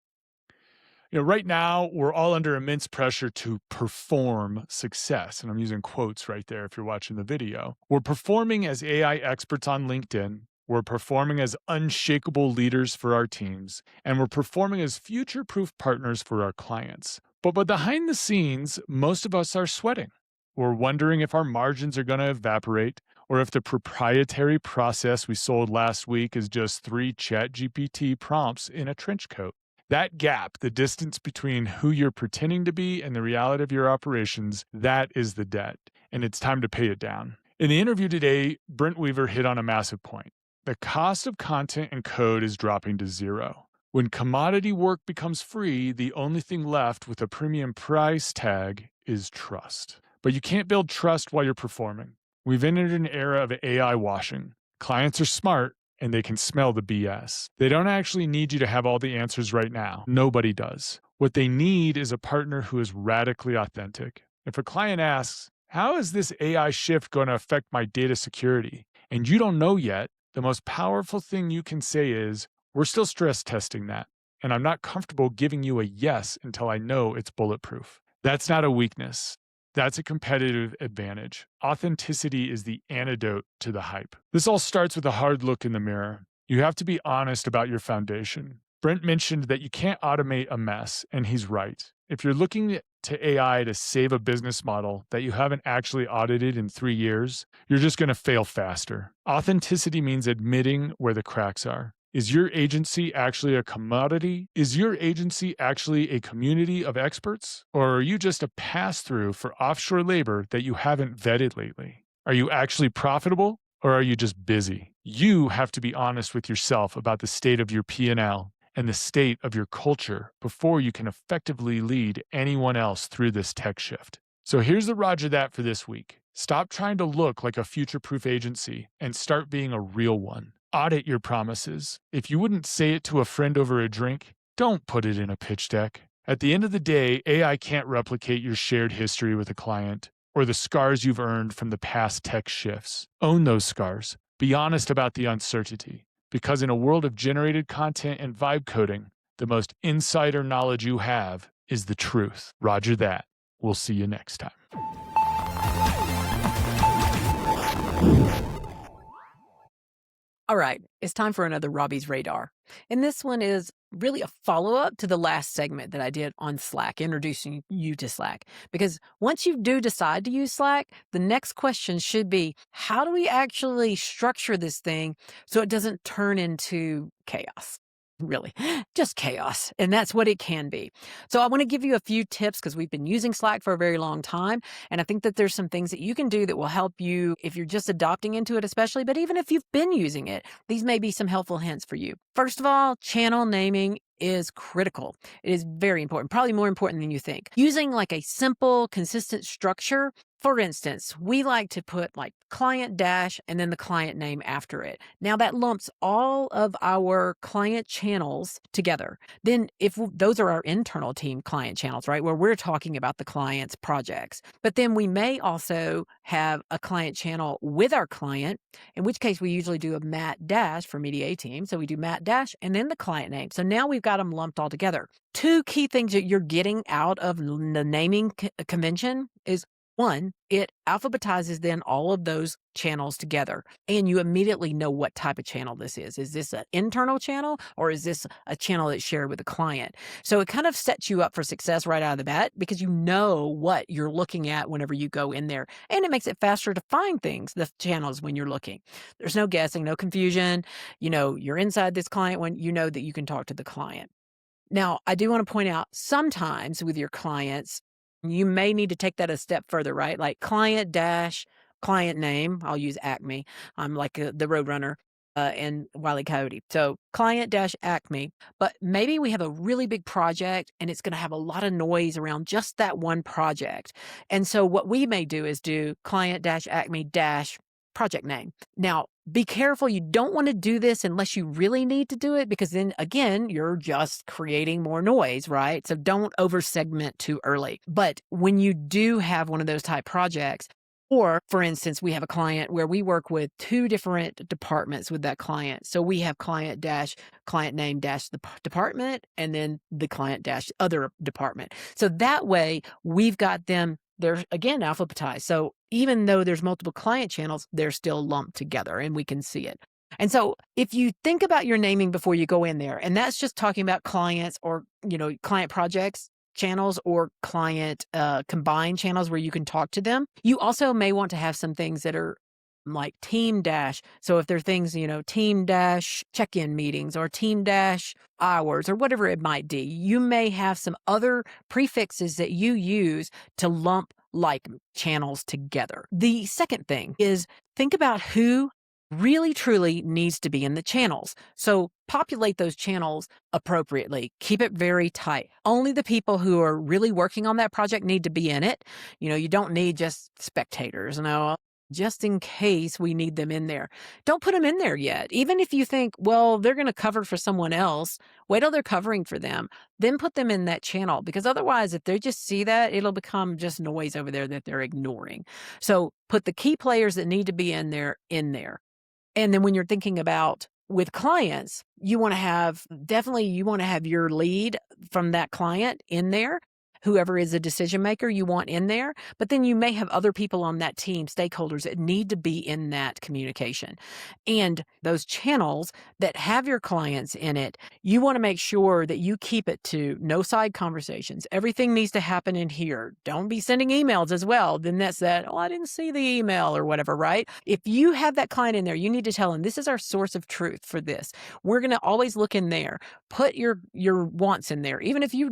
Right now, we're all under immense pressure to perform success. And I'm using quotes right there if you're watching the video. We're performing as AI experts on LinkedIn. We're performing as unshakable leaders for our teams. And we're performing as future-proof partners for our clients. But behind the scenes, most of us are sweating. We're wondering if our margins are going to evaporate, or if the proprietary process we sold last week is just 3 ChatGPT prompts in a trench coat. That gap, the distance between who you're pretending to be and the reality of your operations, that is the debt, and it's time to pay it down. In the interview today, Brent Weaver hit on a massive point. The cost of content and code is dropping to zero. When commodity work becomes free, the only thing left with a premium price tag is trust. But you can't build trust while you're performing. We've entered an era of AI washing. Clients are smart, and they can smell the BS. They don't actually need you to have all the answers right now. Nobody does. What they need is a partner who is radically authentic. If a client asks, how is this AI shift going to affect my data security? And you don't know yet, the most powerful thing you can say is, we're still stress testing that, and I'm not comfortable giving you a yes until I know it's bulletproof. That's not a weakness. That's a competitive advantage. Authenticity is the antidote to the hype. This all starts with a hard look in the mirror. You have to be honest about your foundation. Brent mentioned that you can't automate a mess, and he's right. If you're looking to AI to save a business model that you haven't actually audited in 3 years, you're just going to fail faster. Authenticity means admitting where the cracks are. Is your agency actually a commodity? Is your agency actually a community of experts? Or are you just a pass-through for offshore labor that you haven't vetted lately? Are you actually profitable or are you just busy? You have to be honest with yourself about the state of your P&L and the state of your culture before you can effectively lead anyone else through this tech shift. So here's the Roger That for this week. Stop trying to look like a future-proof agency and start being a real one. Audit your promises. If you wouldn't say it to a friend over a drink, don't put it in a pitch deck. At the end of the day, AI can't replicate your shared history with a client or the scars you've earned from the past tech shifts. Own those scars. Be honest about the uncertainty. Because in a world of generated content and vibe coding, the most insider knowledge you have is the truth. Roger that. We'll see you next time. All right, it's time for another Robbie's Radar. And this one is really a follow-up to the last segment that I did on Slack, introducing you to Slack. Because once you do decide to use Slack, the next question should be, how do we actually structure this thing so it doesn't turn into chaos? Really, just chaos. And that's what it can be. So I want to give you a few tips because we've been using Slack for a very long time. And I think that there's some things that you can do that will help you if you're just adopting into it, especially, but even if you've been using it, these may be some helpful hints for you. First of all, channel naming is critical. It is very important, probably more important than you think. Using like a simple, consistent structure. For instance, we like to put like client dash and then the client name after it. Now that lumps all of our client channels together. Then if those are our internal team client channels, right, where we're talking about the client's projects. But then we may also have a client channel with our client, in which case we usually do a mat dash for media A team. So we do mat dash and then the client name. So now we've got them lumped all together. Two key things that you're getting out of the naming convention is, one, it alphabetizes then all of those channels together, and you immediately know what type of channel this is. Is this an internal channel or is this a channel that's shared with the client? So it kind of sets you up for success right out of the bat because you know what you're looking at whenever you go in there, and it makes it faster to find things, the channels, when you're looking. There's no guessing, no confusion. You know, you're inside this client when you know that you can talk to the client. Now, I do want to point out sometimes with your clients, you may need to take that a step further, right? Like client dash client name. I'll use Acme. I'm like the Roadrunner and Wile E. Coyote. So client dash Acme. But maybe we have a really big project and it's going to have a lot of noise around just that one project. And so what we may do is do client dash Acme dash project name. Now, be careful. You don't want to do this unless you really need to do it, because then again, you're just creating more noise, right? So don't over segment too early. But when you do have one of those type projects, or for instance, we have a client where we work with two different departments with that client. So we have client dash client name dash the department and then the client dash other department. So that way we've got them, they're again alphabetized. So even though there's multiple client channels, they're still lumped together and we can see it. And so if you think about your naming before you go in there, and that's just talking about clients or, you know, client projects, channels, or client combined channels where you can talk to them, you also may want to have some things that are like team dash. So if there are things, you know, team dash check-in meetings or team dash hours or whatever it might be, you may have some other prefixes that you use to lump like channels together. The second thing is think about who really truly needs to be in the channels. So populate those channels appropriately. Keep it very tight. Only the people who are really working on that project need to be in it. You know, you don't need just spectators. No, just in case we need them in there. Don't put them in there yet. Even if you think, well, they're going to cover for someone else, wait till they're covering for them, then put them in that channel. Because otherwise, if they just see that, it'll become just noise over there that they're ignoring. So put the key players that need to be in there in there. And then when you're thinking about with clients, you want to have your lead from that client in there. Whoever is a decision maker you want in there, but then you may have other people on that team, stakeholders that need to be in that communication. And those channels that have your clients in it, you want to make sure that you keep it to no side conversations. Everything needs to happen in here. Don't be sending emails as well. Then that's that, oh, I didn't see the email or whatever, right? If you have that client in there, you need to tell them, this is our source of truth for this. We're going to always look in there. Put your wants in there. Even if you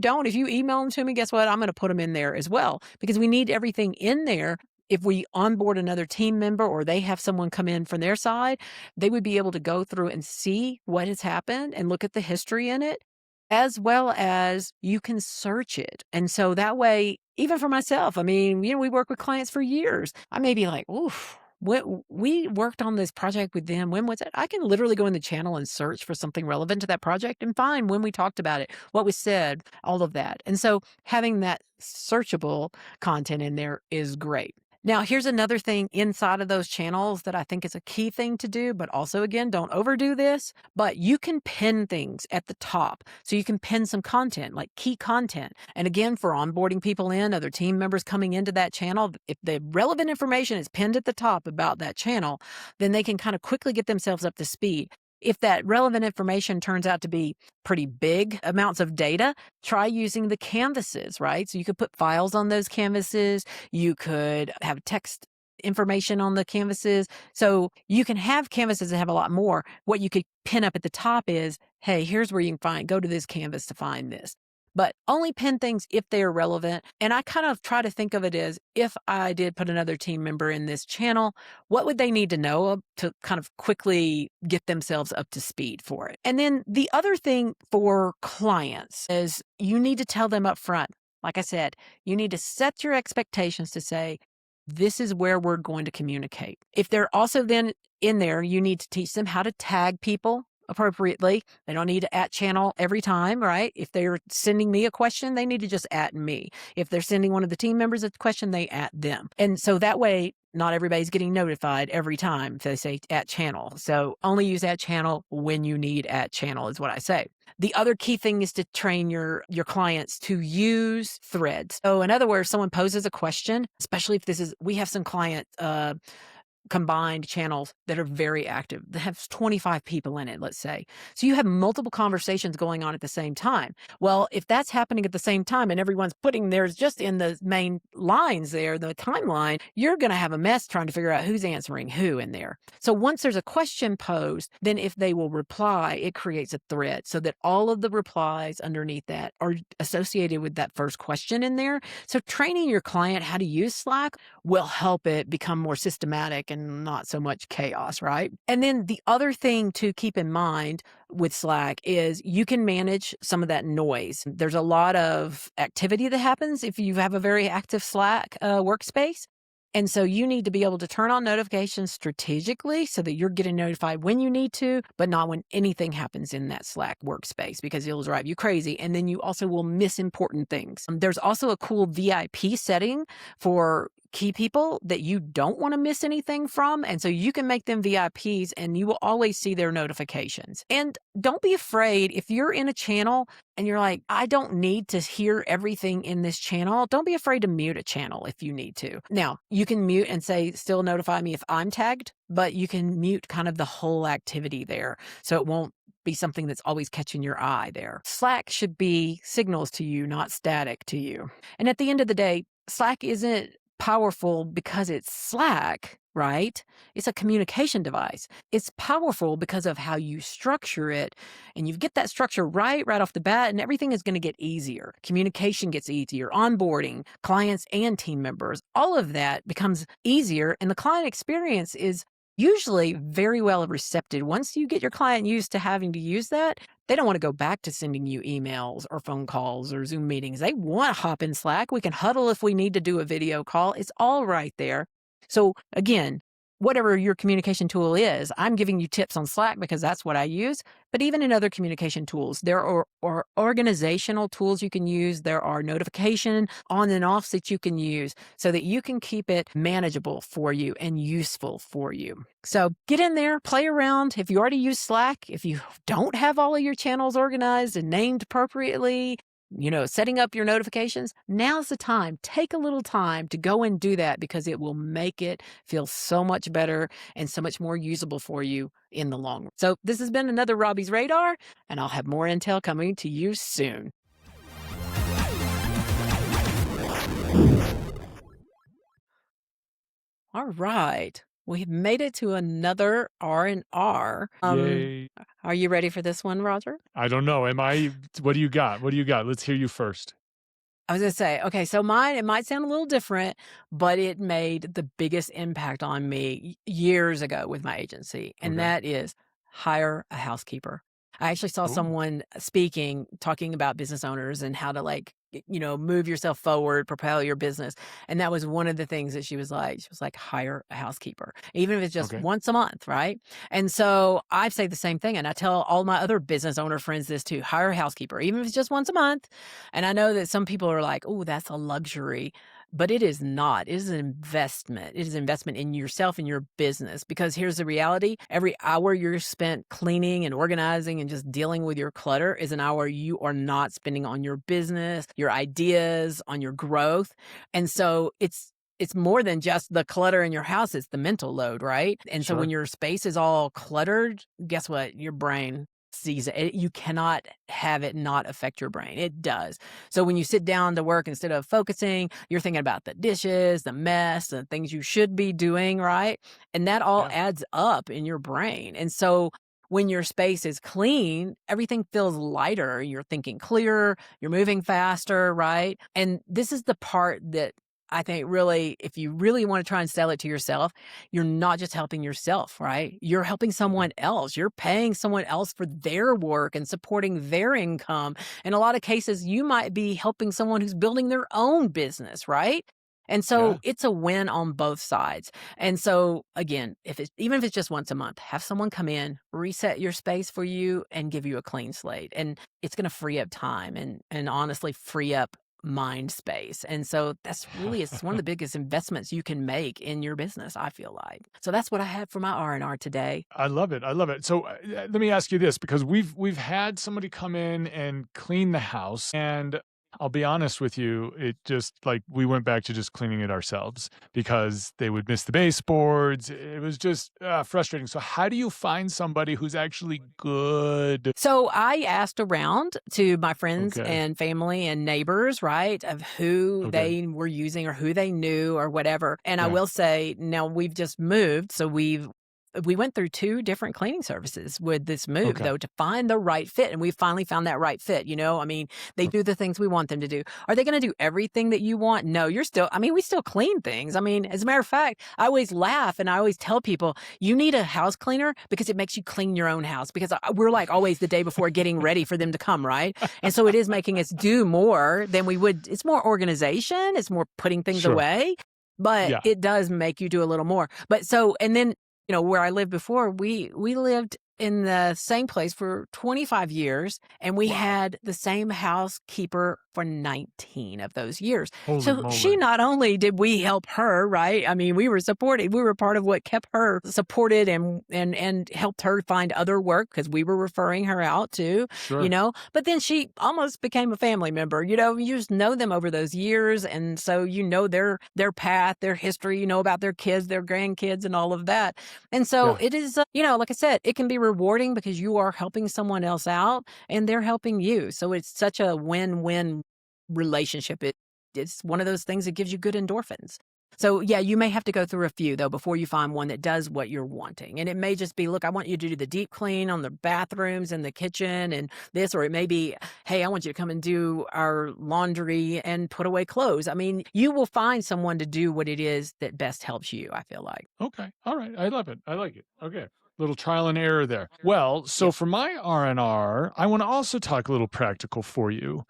email them to me, guess what? I'm going to put them in there as well, because we need everything in there if we onboard another team member or they have someone come in from their side, they would be able to go through and see what has happened and look at the history in it, as well as you can search it. And so that way, even for myself, I mean, we work with clients for years. I may be like, oof, we worked on this project with them. When was it? I can literally go in the channel and search for something relevant to that project and find when we talked about it, what was said, all of that. And so having that searchable content in there is great. Now, here's another thing inside of those channels that I think is a key thing to do, but also, again, don't overdo this, but you can pin things at the top. So you can pin some content, like key content. And again, for onboarding people in, other team members coming into that channel, if the relevant information is pinned at the top about that channel, then they can kind of quickly get themselves up to speed. If that relevant information turns out to be pretty big amounts of data, try using the canvases, right? So you could put files on those canvases. You could have text information on the canvases. So you can have canvases that have a lot more. What you could pin up at the top is, hey, here's where you can go to this canvas to find this. But only pin things if they are relevant. And I kind of try to think of it as, if I did put another team member in this channel, what would they need to know to kind of quickly get themselves up to speed for it? And then the other thing for clients is you need to tell them up front. Like I said, you need to set your expectations to say, this is where we're going to communicate. If they're also then in there, you need to teach them how to tag people appropriately. They don't need to @channel every time, right? If they're sending me a question, they need to just @me. If they're sending one of the team members a question, they @them. And so that way, not everybody's getting notified every time they say @channel. So only use @channel when you need @channel is what I say. The other key thing is to train your clients to use threads. So in other words, someone poses a question, especially if we have some client combined channels that are very active, that have 25 people in it, let's say. So you have multiple conversations going on at the same time. Well, if that's happening at the same time and everyone's putting theirs just in the main lines there, the timeline, you're going to have a mess trying to figure out who's answering who in there. So once there's a question posed, then if they will reply, it creates a thread so that all of the replies underneath that are associated with that first question in there. So training your client how to use Slack will help it become more systematic and not so much chaos, right? And then the other thing to keep in mind with Slack is you can manage some of that noise. There's a lot of activity that happens if you have a very active Slack workspace. And so you need to be able to turn on notifications strategically so that you're getting notified when you need to, but not when anything happens in that Slack workspace, because it'll drive you crazy. And then you also will miss important things. There's also a cool VIP setting for key people that you don't want to miss anything from. And so you can make them VIPs and you will always see their notifications. And don't be afraid if you're in a channel and you're like, I don't need to hear everything in this channel. Don't be afraid to mute a channel if you need to. Now, you can mute and say, still notify me if I'm tagged, but you can mute kind of the whole activity there. So it won't be something that's always catching your eye there. Slack should be signals to you, not static to you. And at the end of the day, Slack isn't powerful because it's Slack, right? It's a communication device. It's powerful because of how you structure it. And you get that structure right off the bat, and everything is going to get easier. Communication gets easier, onboarding clients and team members, all of that becomes easier. And the client experience is usually very well receptive. Once you get your client used to having to use that, they don't want to go back to sending you emails or phone calls or Zoom meetings. They want to hop in Slack. We can huddle if we need to do a video call. It's all right there. So again, whatever your communication tool is, I'm giving you tips on Slack because that's what I use. But even in other communication tools, there are organizational tools you can use. There are notification on and offs that you can use so that you can keep it manageable for you and useful for you. So get in there, play around. If you already use Slack, if you don't have all of your channels organized and named appropriately, setting up your notifications, now's the time. Take a little time to go and do that because it will make it feel so much better and so much more usable for you in the long run. So this has been another Robbie's Radar, and I'll have more intel coming to you soon. All right. We've made it to another R&R. Yay. Are you ready for this one, Roger? I don't know. Am I? What do you got? Let's hear you first. I was going to say, okay, so mine, it might sound a little different, but it made the biggest impact on me years ago with my agency. And Okay. that is hire a housekeeper. I actually saw Ooh. someone speaking, talking about business owners and how to move yourself forward, propel your business. And that was one of the things that she was like, hire a housekeeper, even if it's just Okay. once a month. Right. And so I say the same thing. And I tell all my other business owner friends this too, hire a housekeeper, even if it's just once a month. And I know that some people are like, oh, that's a luxury, but it is not. It is an investment. It is an investment in yourself and your business, because here's the reality. Every hour you're spent cleaning and organizing and just dealing with your clutter is an hour you are not spending on your business, your ideas, on your growth. And so it's more than just the clutter in your house. It's the mental load, right? And so when Sure. your space is all cluttered, guess what? Your brain sees it. You cannot have it not affect your brain. It does. So when you sit down to work, instead of focusing, you're thinking about the dishes, the mess, the things you should be doing, right? And that all Yeah. adds up in your brain. And so when your space is clean, everything feels lighter. You're thinking clearer, you're moving faster, right? And this is the part that I think really, if you really want to try and sell it to yourself, you're not just helping yourself, right? You're helping someone else. You're paying someone else for their work and supporting their income. In a lot of cases, you might be helping someone who's building their own business, right? And Yeah. so it's a win on both sides. And so again, even if it's just once a month, have someone come in, reset your space for you, and give you a clean slate. And it's going to free up time and honestly free up mind space. And so it's one of the biggest investments you can make in your business, I feel like. So that's what I had for my R&R today. I love it. I love it. So let me ask you this, because we've had somebody come in and clean the house, and I'll be honest with you, it just like we went back to just cleaning it ourselves because they would miss the baseboards. It was just frustrating. So how do you find somebody who's actually good? So I asked around to my friends Okay. and family and neighbors, right, of who Okay. they were using or who they knew or whatever. And I Yeah. will say, now we've just moved, so we went through 2 different cleaning services with this move, Okay. though, to find the right fit. And we finally found that right fit. I mean, they do the things we want them to do. Are they going to do everything that you want? No, we still clean things. I mean, as a matter of fact, I always laugh and I always tell people, you need a house cleaner because it makes you clean your own house, because we're like always the day before getting ready for them to come, right? And so it is making us do more than we would. It's more organization. It's more putting things Sure. away, but Yeah. it does make you do a little more. But so, and then where I lived before, we lived in the same place for 25 years, and we Wow. had the same housekeeper for 19 of those years. Holy So she, moly. not only did we help her, right? I mean, we were part of what kept her supported and helped her find other work, because we were referring her out too, Sure. but then she almost became a family member. You just know them over those years. And so their path, their history, about their kids, their grandkids, and all of that. And so Yeah. it is, like I said, it can be rewarding because you are helping someone else out and they're helping you. So it's such a win-win relationship. It's one of those things that gives you good endorphins. So yeah, you may have to go through a few though before you find one that does what you're wanting. And it may just be, look, I want you to do the deep clean on the bathrooms and the kitchen and this, or it may be, hey, I want you to come and do our laundry and put away clothes. I mean, you will find someone to do what it is that best helps you, I feel like. Okay. All right. I love it. I like it. Okay. Little trial and error there. Well, so Yep. for my R&R, I want to also talk a little practical for you.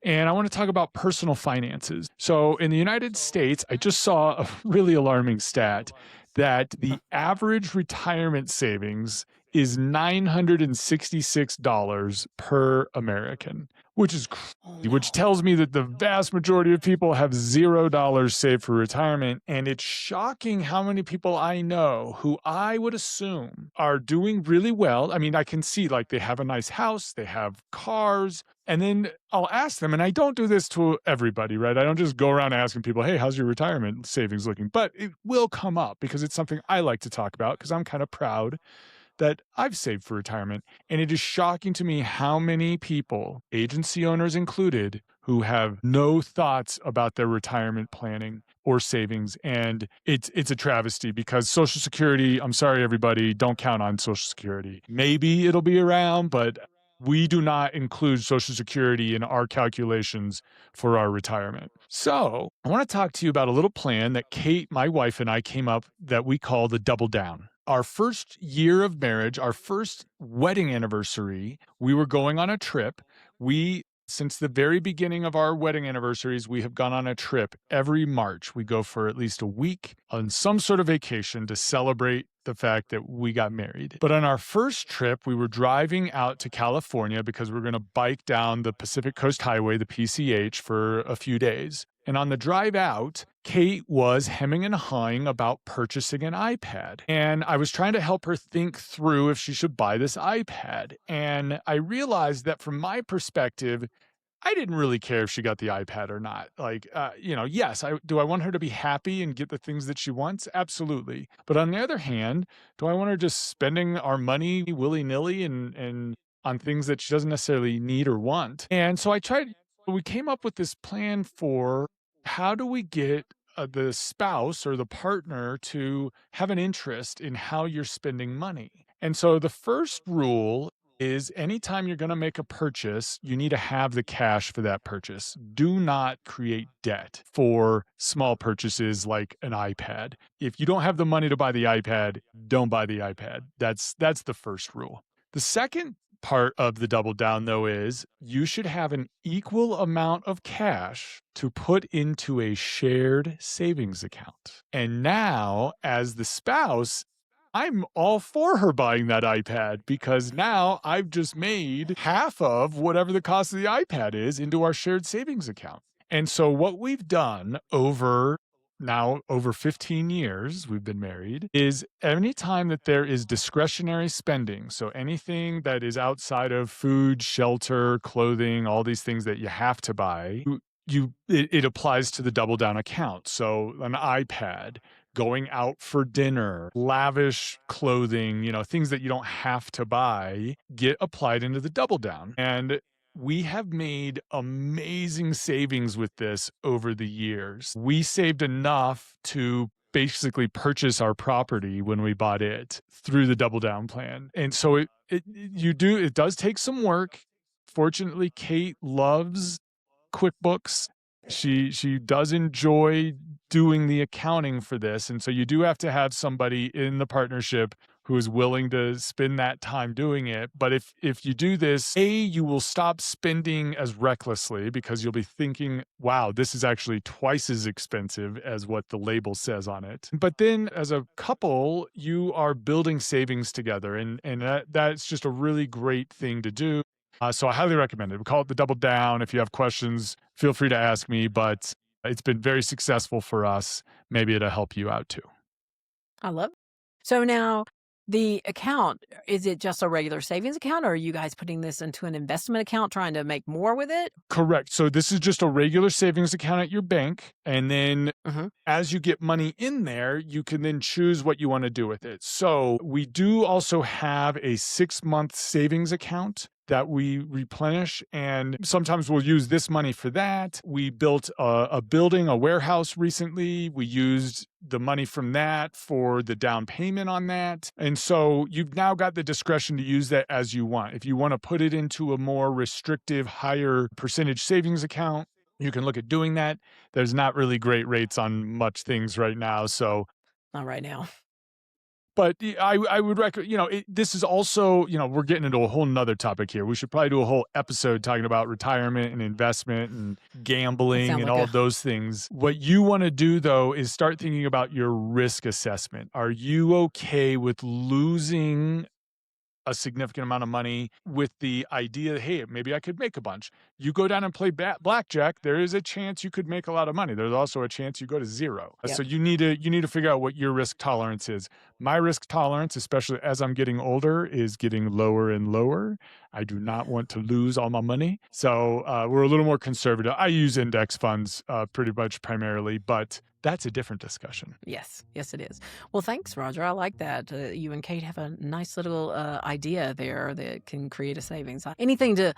And I want to talk about personal finances. So in the United States, I just saw a really alarming stat that the average retirement savings is $966 per American, which is crazy, which tells me that the vast majority of people have $0 saved for retirement. And it's shocking how many people I know who I would assume are doing really well. I mean, I can see like they have a nice house, they have cars, and then I'll ask them, and I don't do this to everybody, right? I don't just go around asking people, hey, how's your retirement savings looking? But it will come up because it's something I like to talk about because I'm kind of proud that I've saved for retirement. And it is shocking to me how many people, agency owners included, who have no thoughts about their retirement planning or savings. And it's a travesty because Social Security, I'm sorry, everybody, don't count on Social Security. Maybe it'll be around, but We do not include Social Security in our calculations for our retirement. So I want to talk to you about a little plan that Kate, my wife, and I came up that we call the double down. Our first year of marriage, our first wedding anniversary, we were going on a trip. Since the very beginning of our wedding anniversaries, we have gone on a trip every March. We go for at least a week on some sort of vacation to celebrate the fact that we got married. But on our first trip, we were driving out to California because we were going to bike down the Pacific Coast Highway, the PCH, for a few days. And on the drive out, Kate was hemming and hawing about purchasing an iPad. And I was trying to help her think through if she should buy this iPad. And I realized that from my perspective, I didn't really care if she got the iPad or not. Yes, do I want her to be happy and get the things that she wants? Absolutely. But on the other hand, do I want her just spending our money willy-nilly and on things that she doesn't necessarily need or want? And so we came up with this plan for how do we get the spouse or the partner to have an interest in how you're spending money. And so the first rule is anytime you're going to make a purchase, you need to have the cash for that purchase. Do not create debt for small purchases like an iPad. If you don't have the money to buy the iPad, don't buy the iPad. That's the first rule. The second part of the double down, though, is you should have an equal amount of cash to put into a shared savings account. And now, as the spouse, I'm all for her buying that iPad because now I've just made half of whatever the cost of the iPad is into our shared savings account. And so what we've done over 15 years we've been married, is anytime that there is discretionary spending, so anything that is outside of food, shelter, clothing, all these things that you have to buy, it applies to the double down account. So an iPad, going out for dinner, lavish clothing, things that you don't have to buy, get applied into the double down. And we have made amazing savings with this over the years. We saved enough to basically purchase our property when we bought it through the double down plan. And so it does take some work. Fortunately, Kate loves QuickBooks. She does enjoy doing the accounting for this. And so you do have to have somebody in the partnership who is willing to spend that time doing it. But if you do this, you will stop spending as recklessly because you'll be thinking, wow, this is actually twice as expensive as what the label says on it. But then as a couple, you are building savings together. And that's just a really great thing to do. So I highly recommend it. We call it the double down. If you have questions, feel free to ask me, but it's been very successful for us. Maybe it'll help you out too. I love it. So now the account, is it just a regular savings account, or are you guys putting this into an investment account trying to make more with it? Correct. So this is just a regular savings account at your bank. And then as you get money in there, you can then choose what you want to do with it. So we do also have a 6-month savings account that we replenish, and sometimes we'll use this money for that. We built a building, a warehouse recently. We used the money from that for the down payment on that. And so you've now got the discretion to use that as you want. If you want to put it into a more restrictive, higher percentage savings account, you can look at doing that. There's not really great rates on much things right now. So not right now. But I would recommend, this is also, we're getting into a whole nother topic here. We should probably do a whole episode talking about retirement and investment and gambling and all of those things. What you want to do, though, is start thinking about your risk assessment. Are you okay with losing a significant amount of money with the idea that, hey, maybe I could make a bunch? You go down and play blackjack, there is a chance you could make a lot of money. There's also a chance you go to zero. Yep. So you need to figure out what your risk tolerance is. My risk tolerance, especially as I'm getting older, is getting lower and lower. I do not want to lose all my money. So we're a little more conservative. I use index funds pretty much primarily, but that's a different discussion. Yes, it is. Well, thanks, Roger. I like that. You and Kate have a nice little idea there that can create a savings. Anything to,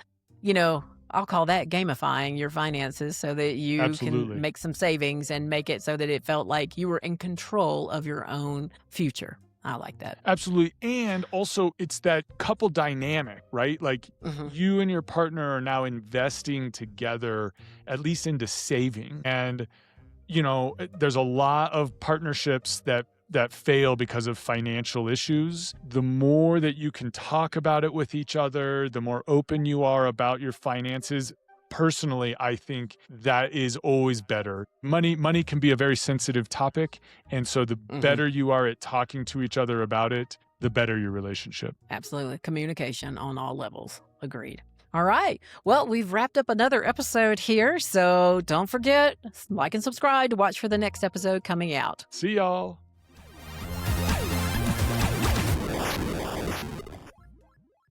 I'll call that gamifying your finances so that you can make some savings and make it so that it felt like you were in control of your own future. I like that. Absolutely. And also, it's that couple dynamic, right? Like you and your partner are now investing together, at least into saving. And, there's a lot of partnerships that fail because of financial issues. The more that you can talk about it with each other, the more open you are about your finances. Personally, I think that is always better. Money can be a very sensitive topic. And so the better you are at talking to each other about it, the better your relationship. Absolutely. Communication on all levels. Agreed. All right. Well, we've wrapped up another episode here. So don't forget, like and subscribe to watch for the next episode coming out. See y'all.